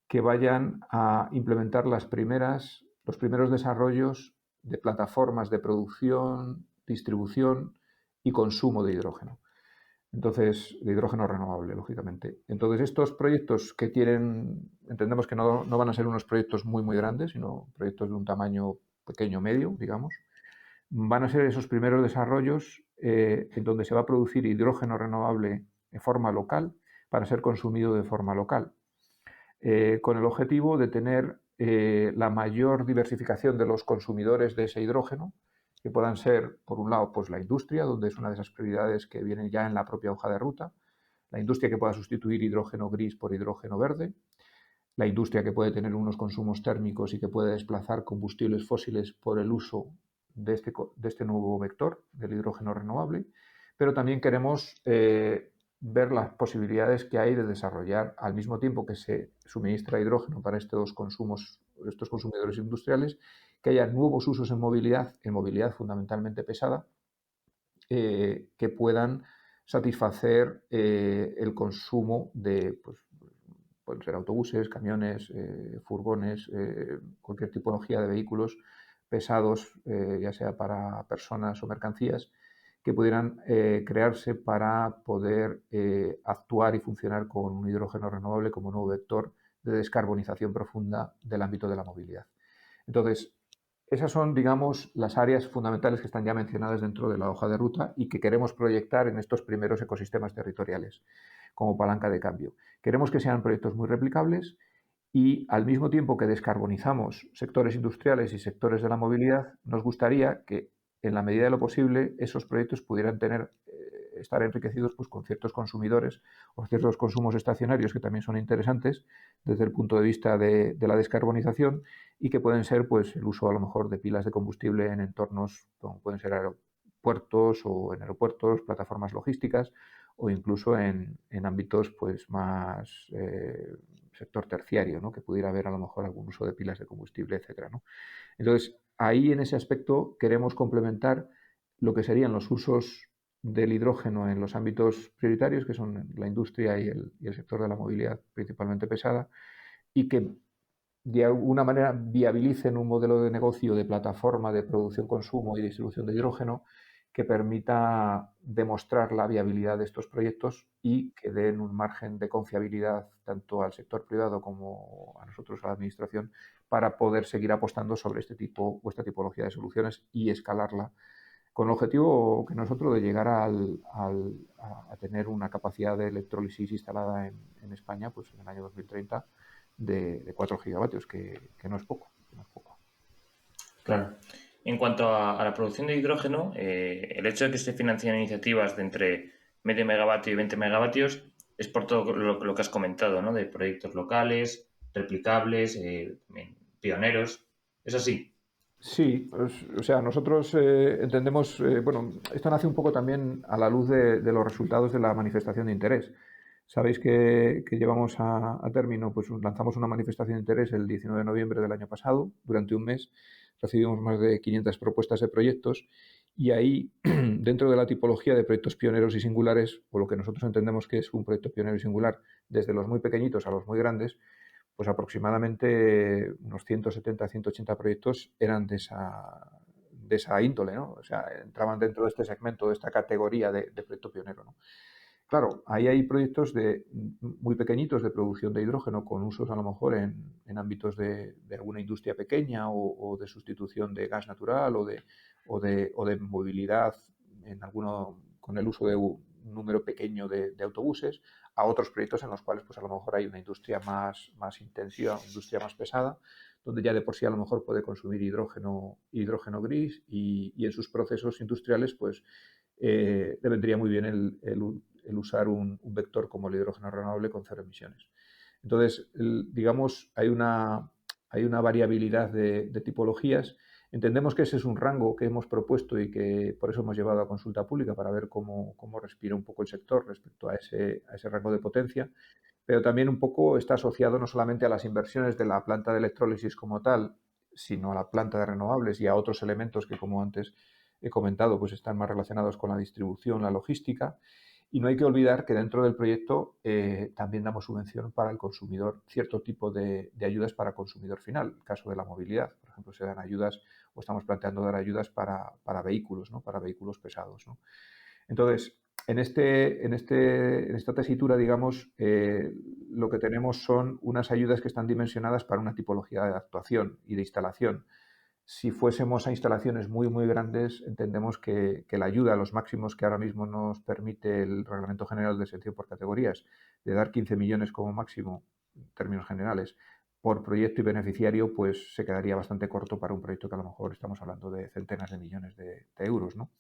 que vayan a implementar los primeros desarrollos de plataformas de producción, distribución y consumo de hidrógeno. Entonces, de hidrógeno renovable, lógicamente. Entonces, estos proyectos que entendemos que no van a ser unos proyectos muy, muy grandes, sino proyectos de un tamaño pequeño, medio, digamos, van a ser esos primeros desarrollos en donde se va a producir hidrógeno renovable de forma local para ser consumido de forma local, con el objetivo de tener la mayor diversificación de los consumidores de ese hidrógeno, que puedan ser, por un lado, pues la industria, donde es una de esas prioridades que vienen ya en la propia hoja de ruta, la industria que pueda sustituir hidrógeno gris por hidrógeno verde, la industria que puede tener unos consumos térmicos y que puede desplazar combustibles fósiles por el uso de este nuevo vector del hidrógeno renovable, pero también queremos ver las posibilidades que hay de desarrollar, al mismo tiempo que se suministra hidrógeno para estos consumidores industriales, que haya nuevos usos en movilidad fundamentalmente pesada, que puedan satisfacer el consumo de, pues, pueden ser autobuses, camiones, furgones, cualquier tipología de vehículos pesados, ya sea para personas o mercancías, que pudieran crearse para poder actuar y funcionar con un hidrógeno renovable como nuevo vector de descarbonización profunda del ámbito de la movilidad. Entonces, esas son, digamos, las áreas fundamentales que están ya mencionadas dentro de la hoja de ruta y que queremos proyectar en estos primeros ecosistemas territoriales como palanca de cambio. Queremos que sean proyectos muy replicables y, al mismo tiempo que descarbonizamos sectores industriales y sectores de la movilidad, nos gustaría que, en la medida de lo posible, esos proyectos pudieran estar enriquecidos pues, con ciertos consumidores o ciertos consumos estacionarios que también son interesantes desde el punto de vista de la descarbonización y que pueden ser pues, el uso a lo mejor de pilas de combustible en entornos como pueden ser aeropuertos o en aeropuertos, plataformas logísticas o incluso en ámbitos pues, más sector terciario, ¿no? Que pudiera haber a lo mejor algún uso de pilas de combustible, etcétera, ¿no? Entonces, ahí en ese aspecto queremos complementar lo que serían los usos del hidrógeno en los ámbitos prioritarios, que son la industria y el sector de la movilidad principalmente pesada, y que de alguna manera viabilicen un modelo de negocio de plataforma de producción, consumo y distribución de hidrógeno que permita demostrar la viabilidad de estos proyectos y que den un margen de confiabilidad tanto al sector privado como a nosotros, a la Administración, para poder seguir apostando sobre este tipo o esta tipología de soluciones y escalarla con el objetivo que nosotros de llegar a tener una capacidad de electrólisis instalada en España pues en el año 2030 de 4 gigavatios, que no es poco. Que no es poco. Claro. En cuanto a la producción de hidrógeno, el hecho de que se financien iniciativas de entre medio megavatio y 20 megavatios es por todo lo que has comentado, ¿no? De proyectos locales, replicables, pioneros. ¿Es así? Sí, pues, o sea, nosotros entendemos, bueno, esto nace un poco también a la luz de los resultados de la manifestación de interés. Sabéis que llevamos a término, pues lanzamos una manifestación de interés el 19 de noviembre del año pasado, durante un mes, recibimos más de 500 propuestas de proyectos y ahí, dentro de la tipología de proyectos pioneros y singulares, o lo que nosotros entendemos que es un proyecto pionero y singular, desde los muy pequeñitos a los muy grandes, pues aproximadamente unos 170, 180 proyectos eran de esa índole, ¿no? O sea, entraban dentro de este segmento, de esta categoría de proyecto pionero, ¿no? Claro, ahí hay proyectos muy pequeñitos de producción de hidrógeno con usos a lo mejor en ámbitos de alguna industria pequeña o de sustitución de gas natural o de movilidad con el uso de un número pequeño de autobuses, a otros proyectos en los cuales pues a lo mejor hay una industria más intensiva, una industria más pesada, donde ya de por sí a lo mejor puede consumir hidrógeno gris y en sus procesos industriales pues le vendría muy bien el usar un vector como el hidrógeno renovable con cero emisiones. Entonces, digamos, hay una variabilidad de tipologías. Entendemos que ese es un rango que hemos propuesto y que por eso hemos llevado a consulta pública para ver cómo respira un poco el sector respecto a ese rango de potencia, pero también un poco está asociado no solamente a las inversiones de la planta de electrólisis como tal, sino a la planta de renovables y a otros elementos que, como antes he comentado, pues están más relacionados con la distribución, la logística. Y no hay que olvidar que dentro del proyecto también damos subvención para el consumidor, cierto tipo de ayudas para consumidor final. En el caso de la movilidad, por ejemplo, se dan ayudas o estamos planteando dar ayudas para vehículos, ¿no? Para vehículos pesados, ¿no? Entonces, en esta tesitura, digamos, lo que tenemos son unas ayudas que están dimensionadas para una tipología de actuación y de instalación. Si fuésemos a instalaciones muy, muy grandes, entendemos que la ayuda a los máximos que ahora mismo nos permite el Reglamento General de Subvención por categorías, de dar 15 millones como máximo, en términos generales, por proyecto y beneficiario, pues se quedaría bastante corto para un proyecto que a lo mejor estamos hablando de centenas de millones de euros, ¿no?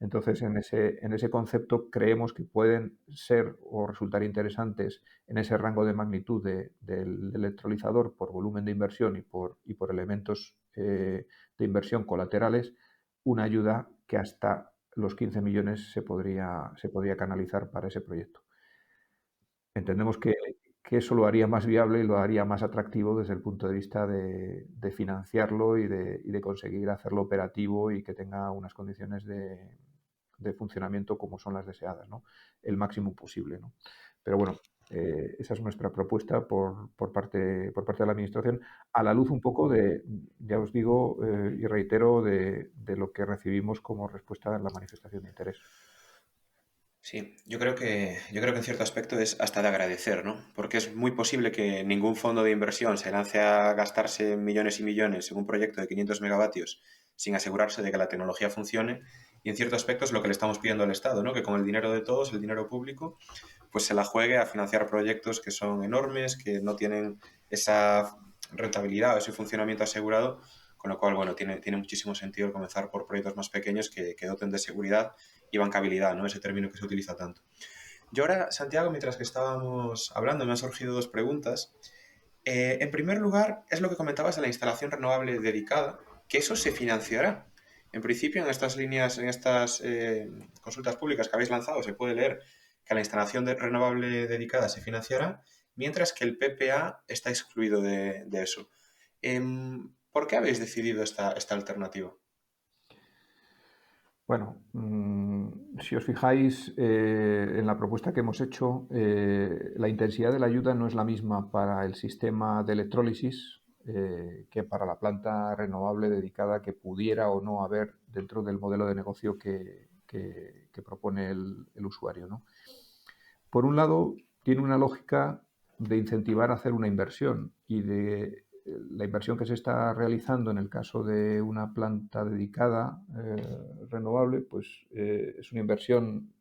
Entonces, en ese concepto creemos que pueden ser o resultar interesantes en ese rango de magnitud del electrolizador por volumen de inversión y por elementos de inversión colaterales, una ayuda que hasta los 15 millones se podría canalizar para ese proyecto. Entendemos que eso lo haría más viable y lo haría más atractivo desde el punto de vista de financiarlo y de conseguir hacerlo operativo y que tenga unas condiciones de funcionamiento como son las deseadas, ¿no? El máximo posible, ¿no? Pero bueno, esa es nuestra propuesta por parte de la Administración, a la luz un poco de, ya os digo y reitero, de lo que recibimos como respuesta en la manifestación de interés. Sí, yo creo que en cierto aspecto es hasta de agradecer, ¿no? Porque es muy posible que ningún fondo de inversión se lance a gastarse millones y millones en un proyecto de 500 megavatios sin asegurarse de que la tecnología funcione. Y en cierto aspecto es lo que le estamos pidiendo al Estado, ¿no? Que con el dinero de todos, el dinero público, pues se la juegue a financiar proyectos que son enormes, que no tienen esa rentabilidad o ese funcionamiento asegurado, con lo cual, bueno, tiene muchísimo sentido comenzar por proyectos más pequeños que doten de seguridad y bancabilidad, ¿no? Ese término que se utiliza tanto. Yo ahora, Santiago, mientras que estábamos hablando, me han surgido dos preguntas. En primer lugar, es lo que comentabas de la instalación renovable dedicada, que eso se financiará. En principio, en estas líneas, en estas consultas públicas que habéis lanzado, se puede leer que la instalación renovable dedicada se financiará, mientras que el PPA está excluido de eso. ¿Por qué habéis decidido esta alternativa? Bueno, si os fijáis en la propuesta que hemos hecho, la intensidad de la ayuda no es la misma para el sistema de electrólisis que para la planta renovable dedicada que pudiera o no haber dentro del modelo de negocio que propone el usuario, ¿no? Por un lado, tiene una lógica de incentivar a hacer una inversión y de la inversión que se está realizando en el caso de una planta dedicada renovable, pues es una inversión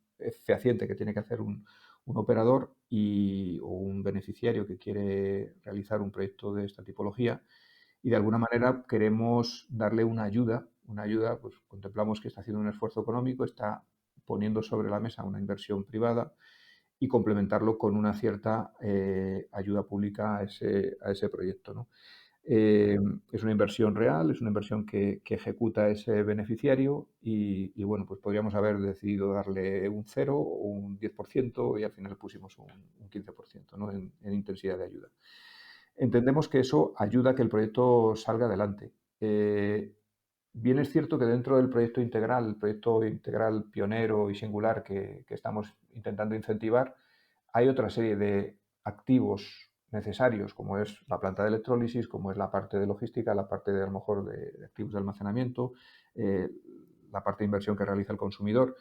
fehaciente que tiene que hacer un operador o un beneficiario que quiere realizar un proyecto de esta tipología y de alguna manera queremos darle una ayuda, pues contemplamos que está haciendo un esfuerzo económico, está poniendo sobre la mesa una inversión privada y complementarlo con una cierta ayuda pública a ese proyecto, ¿no? Es una inversión real, es una inversión que ejecuta ese beneficiario bueno, pues podríamos haber decidido darle un 0 o un 10% y al final pusimos un 15%, ¿no? en intensidad de ayuda. Entendemos que eso ayuda a que el proyecto salga adelante. Bien es cierto que dentro del proyecto integral, el proyecto integral pionero y singular que estamos intentando incentivar, hay otra serie de activos necesarios, como es la planta de electrólisis, como es la parte de logística, la parte de a lo mejor de activos de almacenamiento, eh, la parte de inversión que realiza el consumidor.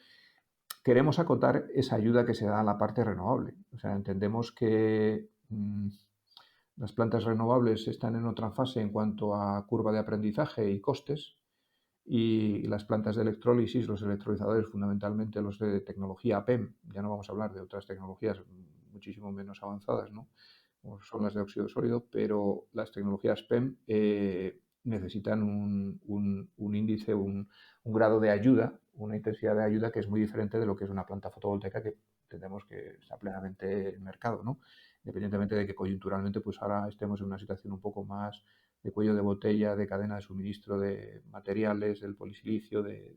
Queremos acotar esa ayuda que se da a la parte renovable. O sea, entendemos que las plantas renovables están en otra fase en cuanto a curva de aprendizaje y costes, y las plantas de electrólisis, los electrolizadores, fundamentalmente los de tecnología PEM, ya no vamos a hablar de otras tecnologías muchísimo menos avanzadas, ¿no? Como son las de óxido sólido, pero las tecnologías PEM necesitan un índice, un grado de ayuda, una intensidad de ayuda que es muy diferente de lo que es una planta fotovoltaica que entendemos que está plenamente en mercado, ¿no? independientemente de que coyunturalmente pues ahora estemos en una situación un poco más de cuello de botella, de cadena de suministro de materiales, del polisilicio, de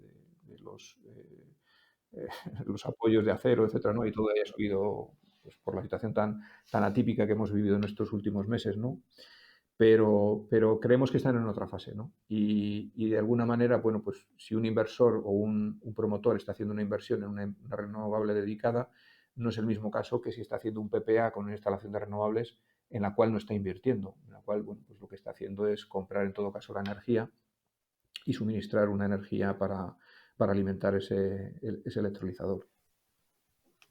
los apoyos de acero, etcétera, ¿no? Y todo haya subido pues, por la situación tan atípica que hemos vivido en estos últimos meses, ¿no? Pero creemos que están en otra fase, ¿no? Y de alguna manera, bueno, pues si un inversor o un promotor está haciendo una inversión en una renovable dedicada, no es el mismo caso que si está haciendo un PPA con una instalación de renovables en la cual no está invirtiendo, en la cual, bueno, pues lo que está haciendo es comprar en todo caso la energía y suministrar una energía para alimentar ese electrolizador.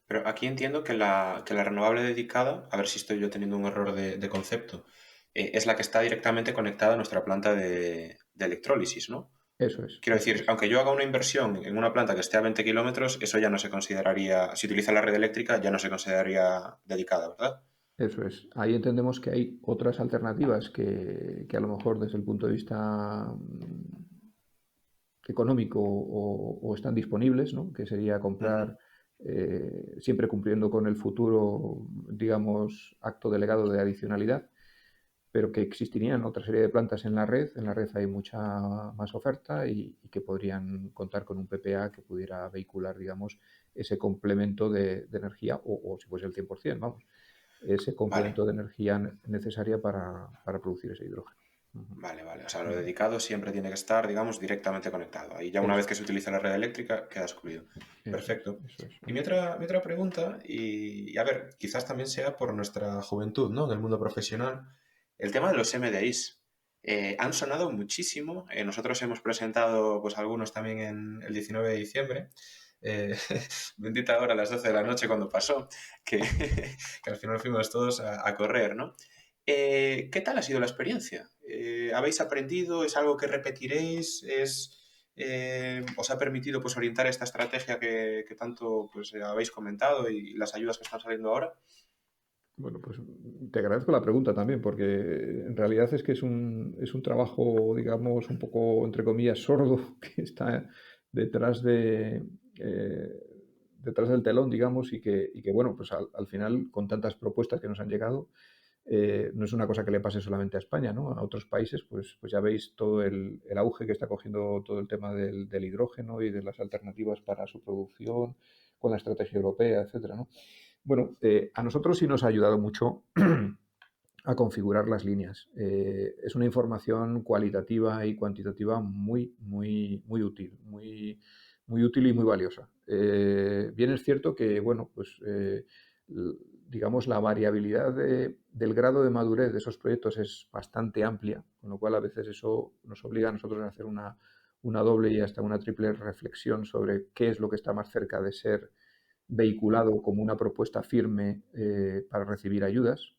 Pero aquí entiendo que la renovable dedicada, a ver si estoy yo teniendo un error de concepto, es la que está directamente conectada a nuestra planta de electrólisis, ¿no? Eso es, Quiero eso decir, es. aunque yo haga una inversión en una planta que esté a 20 kilómetros, eso ya no se consideraría, si utiliza la red eléctrica, ya no se consideraría dedicada, ¿verdad? Eso es. Ahí entendemos que hay otras alternativas que a lo mejor desde el punto de vista económico o están disponibles, ¿no? Que sería Ujú. comprar, siempre cumpliendo con el futuro, digamos, acto delegado de adicionalidad, pero que existirían otra serie de plantas en la red. En la red hay mucha más oferta y que podrían contar con un PPA que pudiera vehicular, digamos, ese complemento de energía o si fuese el 100%, vamos, ese Vale, complemento de energía necesaria para producir ese hidrógeno. Ujú, vale, vale. O sea, lo ujú. dedicado siempre tiene que estar, digamos, directamente conectado. Ahí ya una Eso vez que se utiliza la red eléctrica, queda excluido. es, eso es, Perfecto. eso es. Y mi otra pregunta, y a ver, quizás también sea por nuestra juventud, ¿no? En el mundo profesional, el tema de los MDIs. Han sonado muchísimo. Nosotros hemos presentado, pues, algunos también en el 19 de diciembre. Eh, bendita hora a las 12 de la noche cuando pasó, que, que al final fuimos todos a correr, ¿no? ¿Qué tal ha sido la experiencia? ¿Habéis aprendido? ¿Es algo que repetiréis? ¿Os ha permitido pues, orientar esta estrategia que tanto pues, habéis comentado y las ayudas que están saliendo ahora? Bueno, pues te agradezco la pregunta también, porque en realidad es que es un trabajo, digamos, un poco, entre comillas, sordo, que está detrás eh, detrás del telón, digamos, y que bueno, pues al final, con tantas propuestas que nos han llegado, no es una cosa que le pase solamente a España, ¿no? A otros países, pues ya veis todo el auge que está cogiendo todo el tema del hidrógeno y de las alternativas para su producción, con la estrategia europea, etcétera, ¿no? Bueno, a nosotros sí nos ha ayudado mucho a configurar las líneas. Es una información cualitativa y cuantitativa muy, muy, muy útil, muy útil y muy valiosa. Bien es cierto que, bueno, pues digamos la variabilidad del grado de madurez de esos proyectos es bastante amplia, con lo cual a veces eso nos obliga a nosotros a hacer una doble y hasta una triple reflexión sobre qué es lo que está más cerca de ser vehiculado como una propuesta firme para recibir ayudas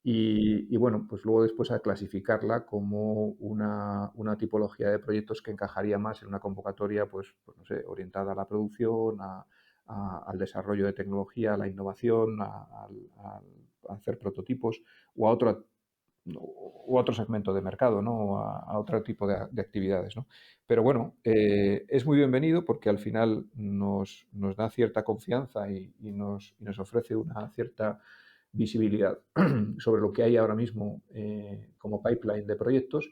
y, bueno, pues luego después a clasificarla como una tipología de proyectos que encajaría más en una convocatoria, pues no sé, orientada a la producción, al desarrollo de tecnología, a la innovación, a hacer prototipos o a otro segmento de mercado, ¿no? A otro tipo de actividades, ¿no? Pero bueno, es muy bienvenido porque al final nos da cierta confianza y nos ofrece una cierta visibilidad sobre lo que hay ahora mismo como pipeline de proyectos,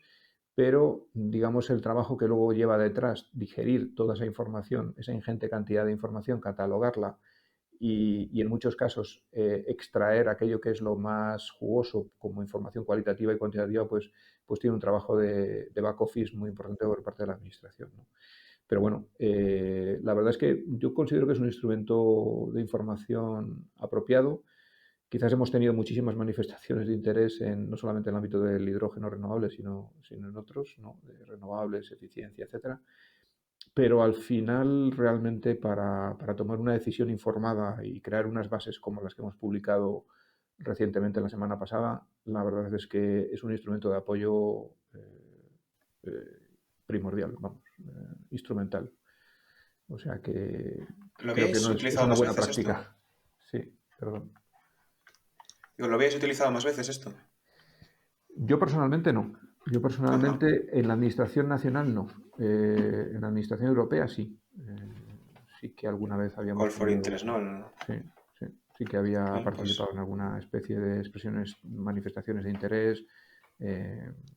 pero digamos el trabajo que luego lleva detrás, digerir toda esa información, esa ingente cantidad de información, catalogarla y en muchos casos extraer aquello que es lo más jugoso como información cualitativa y cuantitativa, pues tiene un trabajo de back office muy importante por parte de la administración, ¿no? Pero bueno, la verdad es que yo considero que es un instrumento de información apropiado. Quizás hemos tenido muchísimas manifestaciones de interés no solamente en el ámbito del hidrógeno renovable, sino en otros, ¿no? De renovables, eficiencia, etcétera. Pero al final, realmente, para tomar una decisión informada y crear unas bases como las que hemos publicado recientemente la semana pasada, la verdad es que es un instrumento de apoyo eh, primordial, vamos, instrumental. O sea que ¿Lo creo que habíais no es utilizado una más buena veces esto? práctica. Sí, perdón. Digo, ¿lo habíais utilizado más veces esto? Yo personalmente no. Yo Ajá. personalmente en la Administración Nacional no. En la Administración Europea sí. Sí que alguna vez habíamos Call for tenido. interest, ¿no? Sí, sí. Sí que había Pues participado en alguna especie de expresiones, manifestaciones de interés,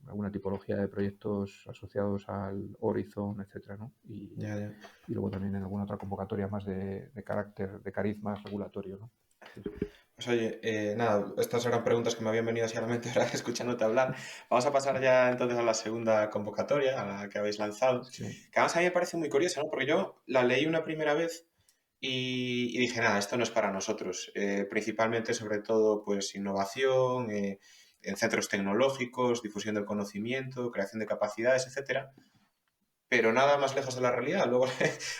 alguna tipología de proyectos asociados al Horizon, etcétera, ¿no? ya, ya. Y luego también en alguna otra convocatoria más de carácter, de cariz más regulatorio, ¿no? Sí, sí. Pues oye, nada, estas eran preguntas que me habían venido así a la mente ahora escuchándote hablar. Vamos a pasar ya entonces a la segunda convocatoria, a la que habéis lanzado, Sí. que además a mí me parece muy curiosa, ¿no? Porque yo la leí una primera vez y dije, nada, esto no es para nosotros. Principalmente, sobre todo, pues innovación, en centros tecnológicos, difusión del conocimiento, creación de capacidades, etcétera, pero nada más lejos de la realidad. Luego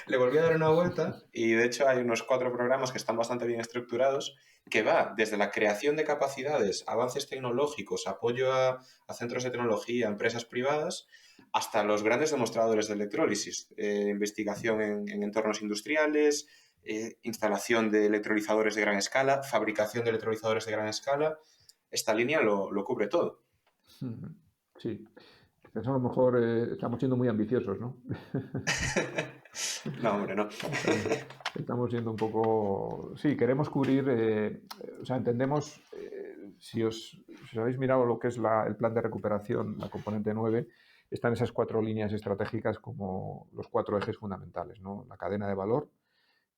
le volví a dar una vuelta y de hecho hay unos 4 programas que están bastante bien estructurados que va desde la creación de capacidades, avances tecnológicos, apoyo a centros de tecnología, a empresas privadas, hasta los grandes demostradores de electrólisis, investigación en entornos industriales, instalación de electrolizadores de gran escala, fabricación de electrolizadores de gran escala. Esta línea lo cubre todo. Sí. Quizás a lo mejor estamos siendo muy ambiciosos, ¿no? No, hombre, no. Estamos siendo un poco... Sí, queremos cubrir, o sea, entendemos, si os habéis mirado lo que es el plan de recuperación, la componente 9, están esas 4 líneas estratégicas como los 4 ejes fundamentales, ¿no? La cadena de valor,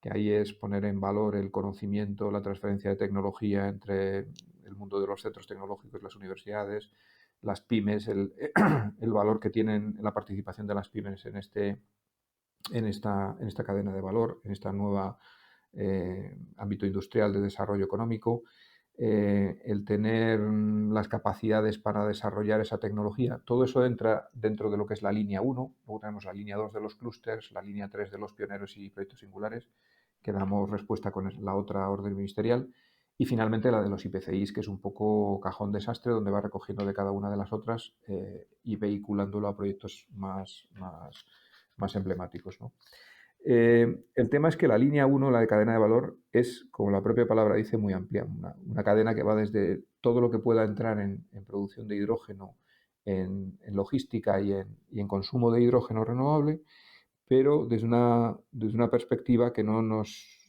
que ahí es poner en valor el conocimiento, la transferencia de tecnología entre el mundo de los centros tecnológicos, las universidades, las pymes, el valor que tienen la participación de las pymes en esta cadena de valor, en esta nueva ámbito industrial de desarrollo económico, el tener las capacidades para desarrollar esa tecnología, todo eso entra dentro de lo que es la línea 1, luego tenemos la línea 2 de los clústeres, la línea 3 de los pioneros y proyectos singulares, que damos respuesta con la otra orden ministerial, y finalmente la de los IPCIs, que es un poco cajón desastre, donde va recogiendo de cada una de las otras y vehiculándolo a proyectos más emblemáticos, ¿no? El tema es que la línea 1, la de cadena de valor, es, como la propia palabra dice, muy amplia. Una cadena que va desde todo lo que pueda entrar en producción de hidrógeno, en logística y en consumo de hidrógeno renovable, pero desde una perspectiva que no nos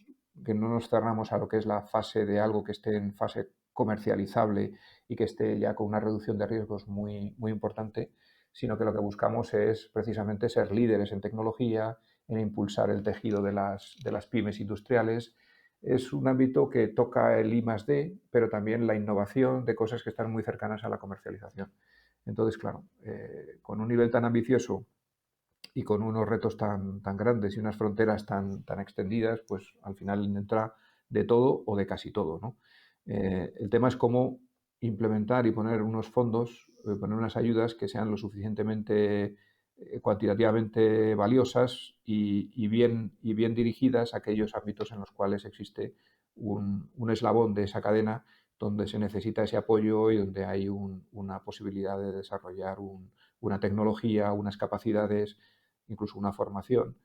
cerramos a lo que es la fase de algo que esté en fase comercializable y que esté ya con una reducción de riesgos muy, muy importante, sino que lo que buscamos es precisamente ser líderes en tecnología, en impulsar el tejido de las pymes industriales. Es un ámbito que toca el I+D, pero también la innovación de cosas que están muy cercanas a la comercialización. Entonces, claro, con un nivel tan ambicioso y con unos retos tan grandes y unas fronteras tan extendidas, pues al final entra de todo o de casi todo, ¿no? El tema es cómo implementar y poner unos fondos, poner unas ayudas que sean lo suficientemente cuantitativamente valiosas y bien dirigidas a aquellos ámbitos en los cuales existe un eslabón de esa cadena donde se necesita ese apoyo y donde hay una posibilidad de desarrollar una tecnología, unas capacidades, incluso una formación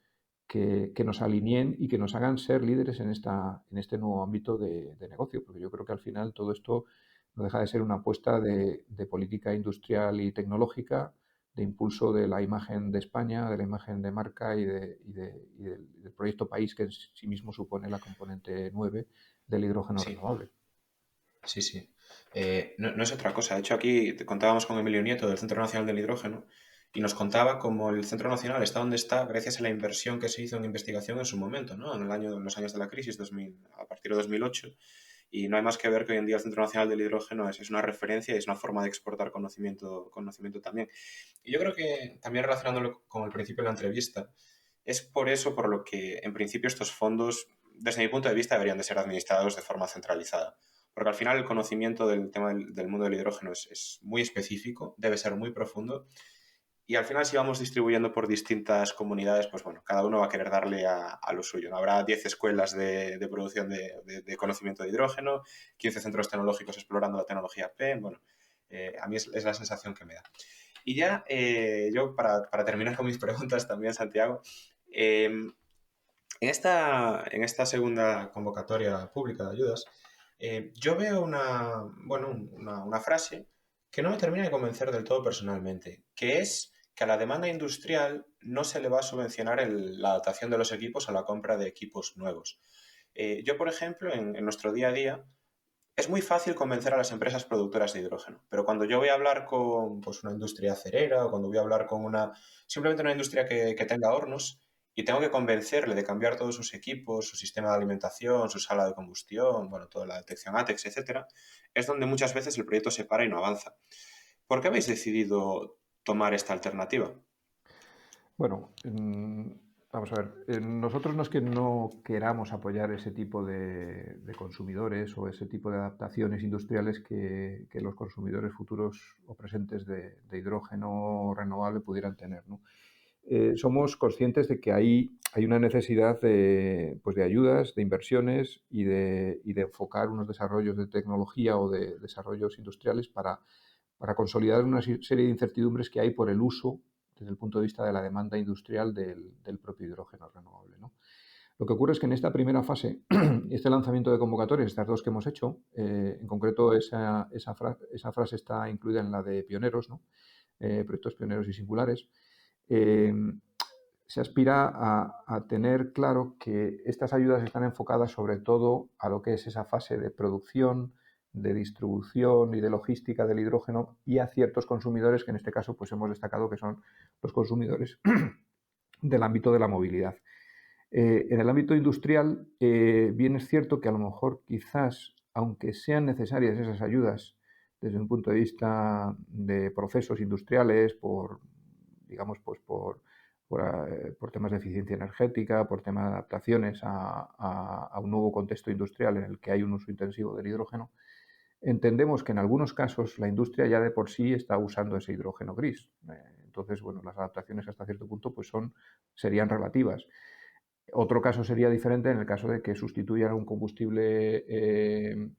que nos alineen y que nos hagan ser líderes en este nuevo ámbito de negocio, porque yo creo que al final todo esto no deja de ser una apuesta de política industrial y tecnológica, de impulso de la imagen de España, de la imagen de marca y del proyecto país que en sí mismo supone la componente 9 del hidrógeno Sí. renovable. Sí, sí. No es otra cosa. De hecho, aquí contábamos con Emilio Nieto del Centro Nacional del Hidrógeno y nos contaba cómo el Centro Nacional está donde está gracias a la inversión que se hizo en investigación en su momento, ¿no? En los años de la crisis, a partir de 2008. Y no hay más que ver que hoy en día el Centro Nacional del Hidrógeno es una referencia y es una forma de exportar conocimiento también. Y yo creo que también relacionándolo con el principio de la entrevista, es por eso por lo que en principio estos fondos, desde mi punto de vista, deberían de ser administrados de forma centralizada. Porque al final el conocimiento del tema del mundo del hidrógeno es muy específico, debe ser muy profundo. Y al final, si vamos distribuyendo por distintas comunidades, pues bueno, cada uno va a querer darle a lo suyo, ¿no? Habrá 10 escuelas de producción de conocimiento de hidrógeno, 15 centros tecnológicos explorando la tecnología PEM. Bueno, a mí es la sensación que me da. Y ya, yo para terminar con mis preguntas también, Santiago, en esta segunda convocatoria pública de ayudas, yo veo una frase que no me termina de convencer del todo personalmente, que es que a la demanda industrial no se le va a subvencionar la adaptación de los equipos a la compra de equipos nuevos. Yo, por ejemplo, en nuestro día a día, es muy fácil convencer a las empresas productoras de hidrógeno, pero cuando yo voy a hablar con pues, una industria acerera o cuando voy a hablar con simplemente una industria que tenga hornos y tengo que convencerle de cambiar todos sus equipos, su sistema de alimentación, su sala de combustión, bueno, toda la detección ATEX, etcétera, es donde muchas veces el proyecto se para y no avanza. ¿Por qué habéis decidido tomar esta alternativa? Bueno, vamos a ver, nosotros no es que no queramos apoyar ese tipo de consumidores o ese tipo de adaptaciones industriales que los consumidores futuros o presentes de hidrógeno renovable pudieran tener, ¿no? Somos conscientes de que hay una necesidad pues de ayudas, de inversiones y de enfocar unos desarrollos de tecnología o de desarrollos industriales para consolidar una serie de incertidumbres que hay por el uso desde el punto de vista de la demanda industrial del propio hidrógeno renovable, ¿no? Lo que ocurre es que en esta primera fase, este lanzamiento de convocatorias, estas dos que hemos hecho, en concreto esa frase está incluida en la de pioneros, ¿no? Proyectos pioneros y singulares, eh, se aspira a tener claro que estas ayudas están enfocadas sobre todo a lo que es esa fase de producción, de distribución y de logística del hidrógeno y a ciertos consumidores que en este caso pues hemos destacado que son los consumidores del ámbito de la movilidad. En el ámbito industrial, bien es cierto que a lo mejor quizás, aunque sean necesarias esas ayudas desde un punto de vista de procesos industriales, digamos, pues por temas de eficiencia energética, por temas de adaptaciones a un nuevo contexto industrial en el que hay un uso intensivo del hidrógeno, entendemos que en algunos casos la industria ya de por sí está usando ese hidrógeno gris. Entonces, bueno, las adaptaciones hasta cierto punto pues serían relativas. Otro caso sería diferente en el caso de que sustituyan un combustible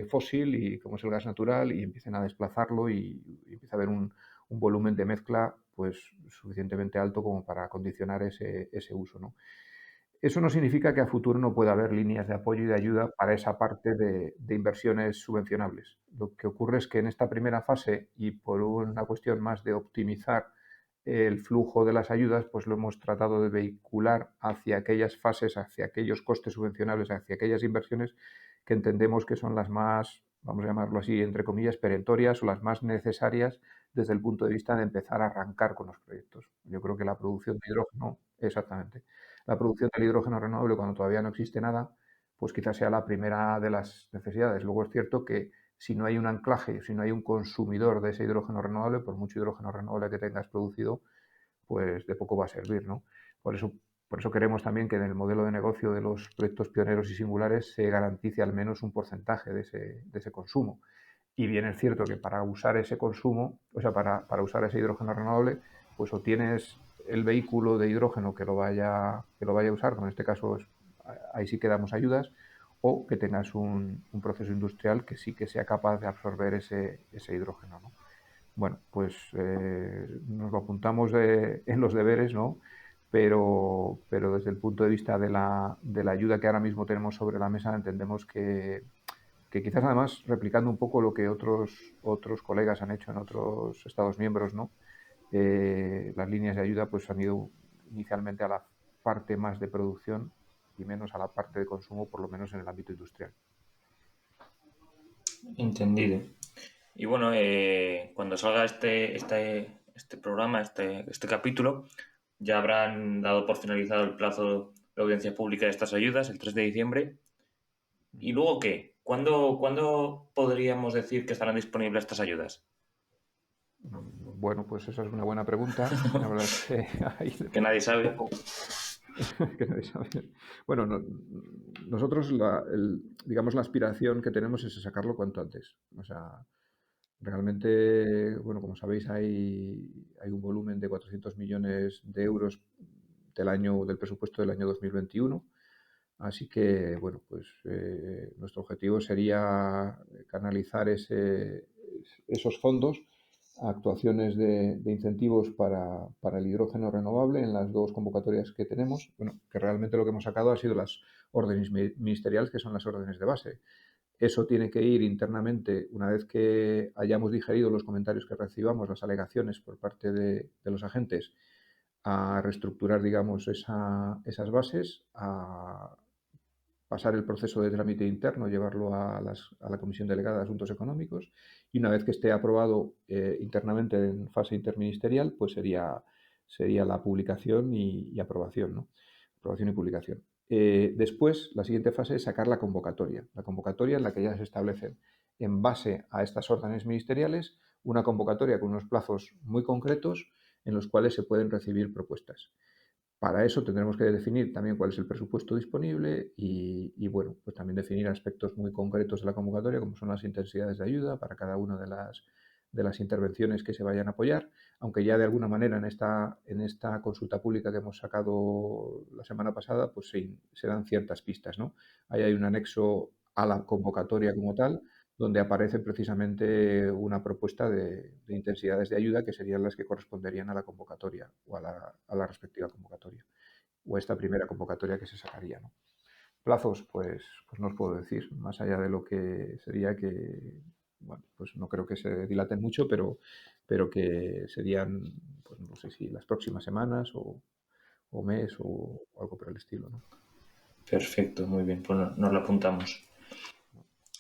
fósil, y como es el gas natural, y empiecen a desplazarlo y empieza a haber un volumen de mezcla pues suficientemente alto como para condicionar ese uso, ¿no? Eso no significa que a futuro no pueda haber líneas de apoyo y de ayuda para esa parte de inversiones subvencionables. Lo que ocurre es que en esta primera fase, y por una cuestión más de optimizar el flujo de las ayudas, pues lo hemos tratado de vehicular hacia aquellas fases, hacia aquellos costes subvencionables, hacia aquellas inversiones que entendemos que son las más, vamos a llamarlo así, entre comillas, perentorias o las más necesarias desde el punto de vista de empezar a arrancar con los proyectos. Yo creo que la producción de hidrógeno, exactamente, la producción del hidrógeno renovable cuando todavía no existe nada, pues quizás sea la primera de las necesidades. Luego es cierto que si no hay un anclaje, si no hay un consumidor de ese hidrógeno renovable, por mucho hidrógeno renovable que tengas producido, pues de poco va a servir, ¿no? Por eso, por eso queremos también que en el modelo de negocio de los proyectos pioneros y singulares se garantice al menos un porcentaje de ese consumo. Y bien es cierto que para usar ese consumo, o sea, para usar ese hidrógeno renovable, pues o tienes el vehículo de hidrógeno que lo vaya a usar, en este caso ahí sí que damos ayudas, o que tengas un proceso industrial que sí que sea capaz de absorber ese hidrógeno, ¿no? Bueno, pues nos lo apuntamos en los deberes, ¿no? Pero desde el punto de vista de la ayuda que ahora mismo tenemos sobre la mesa, entendemos que quizás además replicando un poco lo que otros colegas han hecho en otros Estados miembros, ¿no? Las líneas de ayuda pues han ido inicialmente a la parte más de producción y menos a la parte de consumo, por lo menos en el ámbito industrial. Entendido. Y bueno, cuando salga este programa, este capítulo, ya habrán dado por finalizado el plazo de audiencia pública de estas ayudas, el 3 de diciembre. ¿Y luego qué? ¿Cuándo podríamos decir que estarán disponibles estas ayudas? Bueno, pues esa es una buena pregunta. La verdad es que ahí Que nadie un sabe. poco que nadie sabe. Bueno, nosotros digamos la aspiración que tenemos es sacarlo cuanto antes. O sea, realmente, bueno, como sabéis, hay un volumen de 400 millones de euros del presupuesto del año 2021. Así que, bueno, pues nuestro objetivo sería canalizar esos fondos a actuaciones de incentivos para el hidrógeno renovable en las dos convocatorias que tenemos. Bueno, que realmente lo que hemos sacado ha sido las órdenes ministeriales, que son las órdenes de base. Eso tiene que ir internamente, una vez que hayamos digerido los comentarios que recibamos, las alegaciones por parte de los agentes, a reestructurar, digamos, esas bases, pasar el proceso de trámite interno, llevarlo a la Comisión Delegada de Asuntos Económicos, y una vez que esté aprobado internamente en fase interministerial, pues sería la publicación y aprobación, ¿no? Aprobación y publicación. Después, la siguiente fase es sacar la convocatoria en la que ya se establecen, en base a estas órdenes ministeriales, una convocatoria con unos plazos muy concretos en los cuales se pueden recibir propuestas. Para eso tendremos que definir también cuál es el presupuesto disponible y, bueno, pues también definir aspectos muy concretos de la convocatoria, como son las intensidades de ayuda para cada una de las intervenciones que se vayan a apoyar, aunque ya de alguna manera en esta consulta pública que hemos sacado la semana pasada, pues se dan ciertas pistas, ¿no? Ahí hay un anexo a la convocatoria como tal, donde aparece precisamente una propuesta de intensidades de ayuda que serían las que corresponderían a la convocatoria o a la respectiva convocatoria o a esta primera convocatoria que se sacaría, ¿no? Plazos, pues no os puedo decir, más allá de lo que sería que, bueno, pues no creo que se dilaten mucho, pero que serían, pues no sé si las próximas semanas o mes o algo por el estilo, ¿no? Perfecto, muy bien, pues nos lo apuntamos.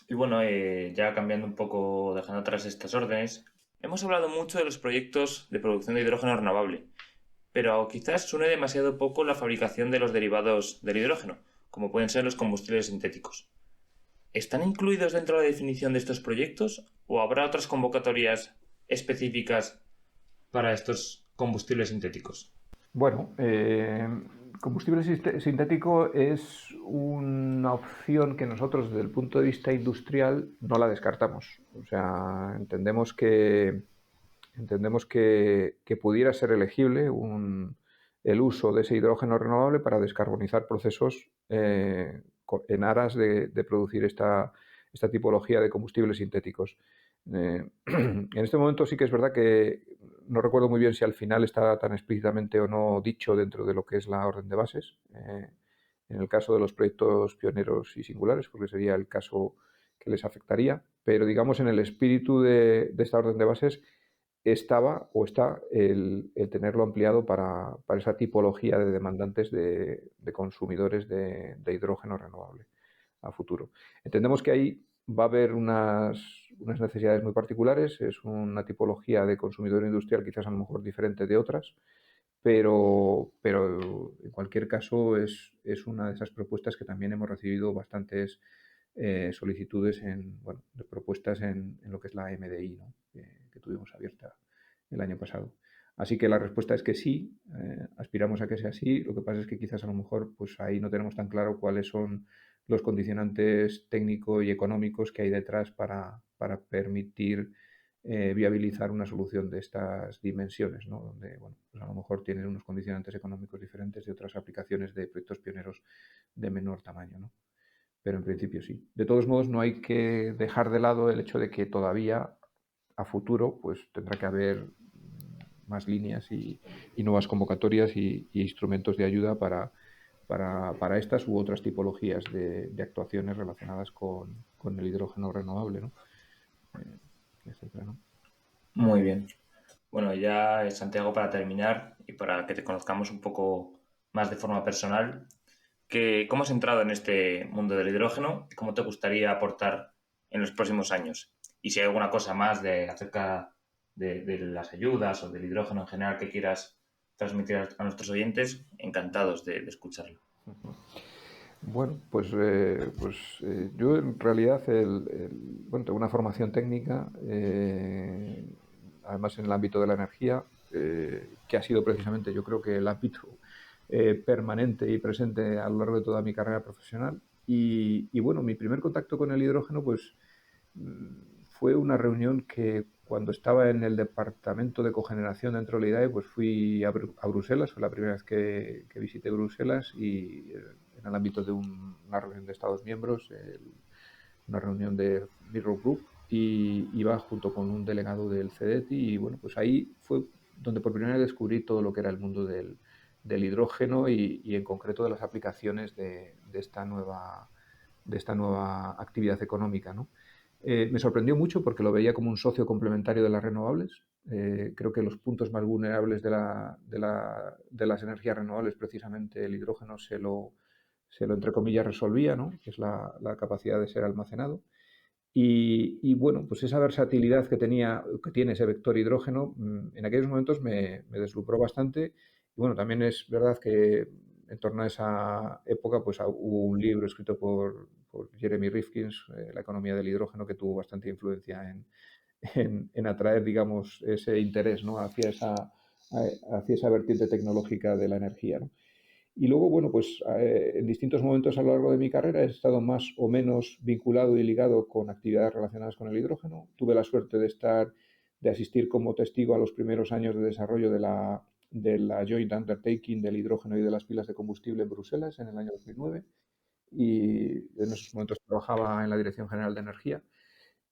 Y bueno, ya cambiando un poco, dejando atrás estas órdenes, hemos hablado mucho de los proyectos de producción de hidrógeno renovable, pero quizás suene demasiado poco la fabricación de los derivados del hidrógeno, como pueden ser los combustibles sintéticos. ¿Están incluidos dentro de la definición de estos proyectos o habrá otras convocatorias específicas para estos combustibles sintéticos? Bueno, combustible sintético es una opción que nosotros desde el punto de vista industrial no la descartamos. O sea, entendemos que pudiera ser elegible el uso de ese hidrógeno renovable para descarbonizar procesos en aras de producir esta tipología de combustibles sintéticos. En este momento sí que es verdad que no recuerdo muy bien si al final está tan explícitamente o no dicho dentro de lo que es la orden de bases. En el caso de los proyectos pioneros y singulares, porque sería el caso que les afectaría, pero digamos en el espíritu de esta orden de bases estaba o está el tenerlo ampliado para esa tipología de demandantes de consumidores de hidrógeno renovable a futuro. Entendemos que ahí va a haber unas necesidades muy particulares, es una tipología de consumidor industrial quizás a lo mejor diferente de otras, pero en cualquier caso es una de esas propuestas que también hemos recibido bastantes solicitudes de propuestas en lo que es la MDI, ¿no? que tuvimos abierta el año pasado. Así que la respuesta es que sí, aspiramos a que sea así. Lo que pasa es que quizás a lo mejor pues ahí no tenemos tan claro cuáles son los condicionantes técnicos y económicos que hay detrás para permitir viabilizar una solución de estas dimensiones, ¿no? Donde, bueno, pues a lo mejor tienen unos condicionantes económicos diferentes de otras aplicaciones de proyectos pioneros de menor tamaño, ¿no? Pero en principio sí. De todos modos, no hay que dejar de lado el hecho de que todavía a futuro pues tendrá que haber más líneas y nuevas convocatorias y instrumentos de ayuda para estas u otras tipologías de actuaciones relacionadas con el hidrógeno renovable, ¿no? Etcétera, ¿no? Muy bien. Bueno, ya Santiago, para terminar y para que te conozcamos un poco más de forma personal, ¿cómo has entrado en este mundo del hidrógeno y cómo te gustaría aportar en los próximos años? Y si hay alguna cosa más acerca de las ayudas o del hidrógeno en general que quieras transmitir a nuestros oyentes, encantados de escucharlo. Bueno, yo en realidad bueno, tengo una formación técnica, además en el ámbito de la energía, que ha sido precisamente yo creo que el ámbito permanente y presente a lo largo de toda mi carrera profesional. Y bueno, mi primer contacto con el hidrógeno pues fue una reunión que cuando estaba en el departamento de cogeneración dentro de la IDAE, pues fui a Bruselas, fue la primera vez que visité Bruselas y en el ámbito de una reunión de Estados miembros, una reunión de Mirror Group, y iba junto con un delegado del CEDETI y bueno, pues ahí fue donde por primera vez descubrí todo lo que era el mundo del hidrógeno y en concreto de las aplicaciones de esta nueva actividad económica, ¿no? Me sorprendió mucho porque lo veía como un socio complementario de las renovables. Creo que los puntos más vulnerables de las energías renovables, precisamente el hidrógeno, se lo, entre comillas, resolvía, ¿no? Que es la capacidad de ser almacenado. Y bueno, pues esa versatilidad que tiene ese vector hidrógeno, en aquellos momentos me deslumbró bastante. Y bueno, también es verdad que en torno a esa época pues hubo un libro escrito por Jeremy Rifkin, La economía del hidrógeno, que tuvo bastante influencia en atraer, digamos, ese interés, ¿no? hacia esa vertiente tecnológica de la energía, ¿no? Y luego, bueno, pues en distintos momentos a lo largo de mi carrera he estado más o menos vinculado y ligado con actividades relacionadas con el hidrógeno. Tuve la suerte de asistir como testigo a los primeros años de desarrollo de la Joint Undertaking del hidrógeno y de las pilas de combustible en Bruselas en el año 2009. Y en esos momentos trabajaba en la Dirección General de Energía.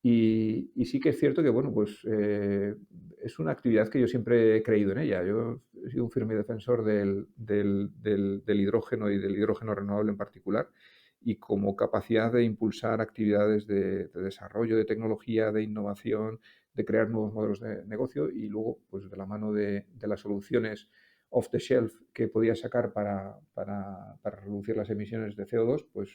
Y sí que es cierto que, bueno, pues es una actividad que yo siempre he creído en ella. Yo he sido un firme defensor del hidrógeno y del hidrógeno renovable en particular, y como capacidad de impulsar actividades de desarrollo, de tecnología, de innovación, de crear nuevos modelos de negocio, y luego, pues de la mano de las soluciones off the shelf que podía sacar para reducir las emisiones de CO2, pues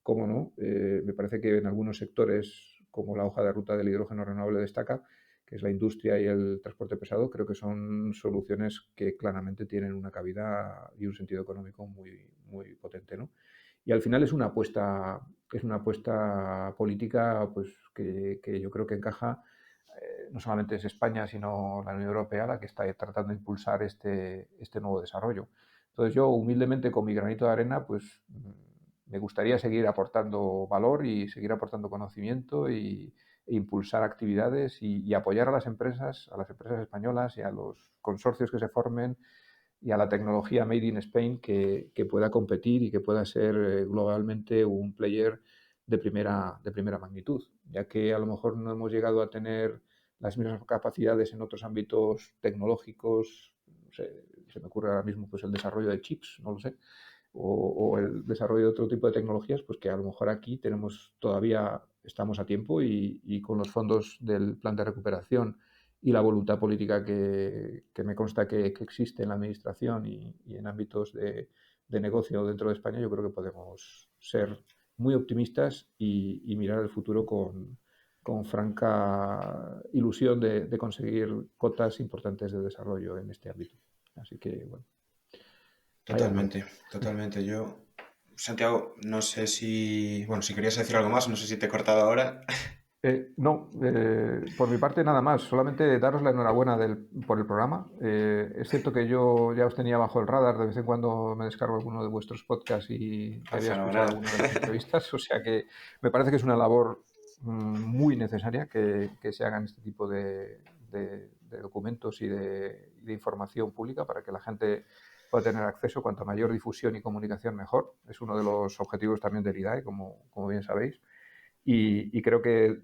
cómo no, me parece que en algunos sectores, como la hoja de ruta del hidrógeno renovable destaca, que es la industria y el transporte pesado, creo que son soluciones que claramente tienen una cabida y un sentido económico muy, muy potente, ¿no? Y al final es una apuesta política, pues que yo creo que encaja. No solamente es España, sino la Unión Europea la que está tratando de impulsar este nuevo desarrollo. Entonces yo, humildemente, con mi granito de arena, pues me gustaría seguir aportando valor y seguir aportando conocimiento e impulsar actividades y apoyar a las empresas españolas y a los consorcios que se formen y a la tecnología Made in Spain que pueda competir y que pueda ser globalmente un player de primera magnitud, ya que a lo mejor no hemos llegado a tener las mismas capacidades en otros ámbitos tecnológicos. No sé, se me ocurre ahora mismo pues el desarrollo de chips, no lo sé, o el desarrollo de otro tipo de tecnologías, pues que a lo mejor aquí estamos a tiempo, y con los fondos del plan de recuperación y la voluntad política que me consta que existe en la administración y en ámbitos de negocio dentro de España, yo creo que podemos ser muy optimistas y mirar el futuro con franca ilusión de conseguir cotas importantes de desarrollo en este ámbito. Así que, bueno. Totalmente, totalmente. Santiago, no sé si querías decir algo más, no sé si te he cortado ahora. No, por mi parte nada más, solamente daros la enhorabuena por el programa. Es cierto que yo ya os tenía bajo el radar, de vez en cuando me descargo alguno de vuestros podcasts y había escuchado Fenomenal. alguna de las entrevistas, o sea que me parece que es una labor muy necesaria que se hagan este tipo de documentos y de información pública para que la gente pueda tener acceso. Cuanto mayor difusión y comunicación, mejor. Es uno de los objetivos también del IDAE, como bien sabéis. Y creo que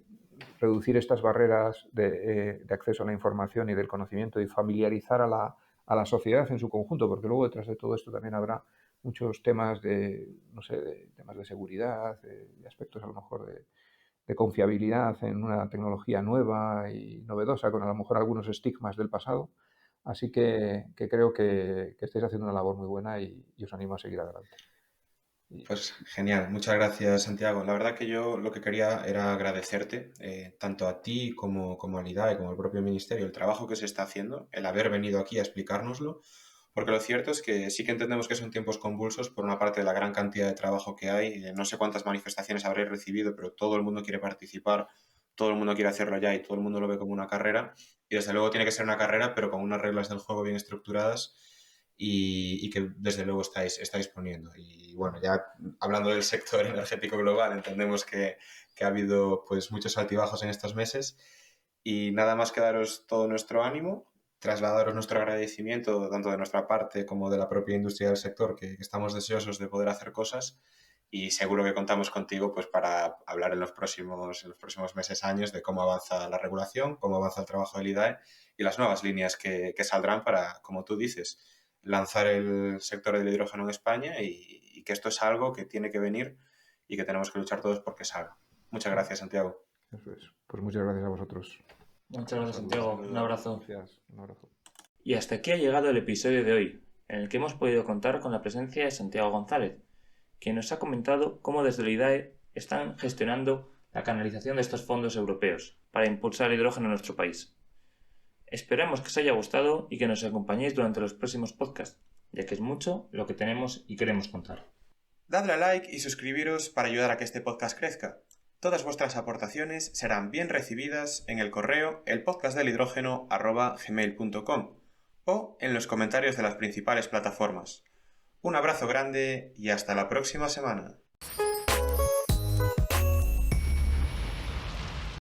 reducir estas barreras de acceso a la información y del conocimiento y familiarizar a la sociedad en su conjunto, porque luego detrás de todo esto también habrá muchos temas no sé, de temas de seguridad, de aspectos a lo mejor de confiabilidad en una tecnología nueva y novedosa, con a lo mejor algunos estigmas del pasado. Así que creo que estáis haciendo una labor muy buena y os animo a seguir adelante. Pues genial, muchas gracias, Santiago. La verdad que yo lo que quería era agradecerte tanto a ti como al IDAE, como al propio Ministerio, el trabajo que se está haciendo, el haber venido aquí a explicárnoslo, porque lo cierto es que sí que entendemos que son tiempos convulsos por una parte de la gran cantidad de trabajo que hay. No sé cuántas manifestaciones habréis recibido, pero todo el mundo quiere participar, todo el mundo quiere hacerlo ya y todo el mundo lo ve como una carrera. Y desde luego tiene que ser una carrera, pero con unas reglas del juego bien estructuradas y que desde luego estáis poniendo. Y bueno, ya hablando del sector energético global, entendemos que ha habido pues muchos altibajos en estos meses, y nada más que daros todo nuestro ánimo, trasladaros nuestro agradecimiento tanto de nuestra parte como de la propia industria del sector, que estamos deseosos de poder hacer cosas, y seguro que contamos contigo pues para hablar en los próximos meses, años, de cómo avanza la regulación, cómo avanza el trabajo del IDAE y las nuevas líneas que saldrán para, como tú dices, lanzar el sector del hidrógeno en España, y que esto es algo que tiene que venir y que tenemos que luchar todos porque salga. Muchas gracias, Santiago. Eso es. Pues muchas gracias a vosotros. Muchas gracias, Saludos. Santiago. Un abrazo. Gracias. Un abrazo. Y hasta aquí ha llegado el episodio de hoy, en el que hemos podido contar con la presencia de Santiago González, quien nos ha comentado cómo desde el IDAE están gestionando la canalización de estos fondos europeos para impulsar el hidrógeno en nuestro país. Esperamos que os haya gustado y que nos acompañéis durante los próximos podcasts, ya que es mucho lo que tenemos y queremos contar. Dadle a like y suscribiros para ayudar a que este podcast crezca. Todas vuestras aportaciones serán bien recibidas en el correo elpodcastdelhidrógeno@gmail.com o en los comentarios de las principales plataformas. Un abrazo grande y hasta la próxima semana.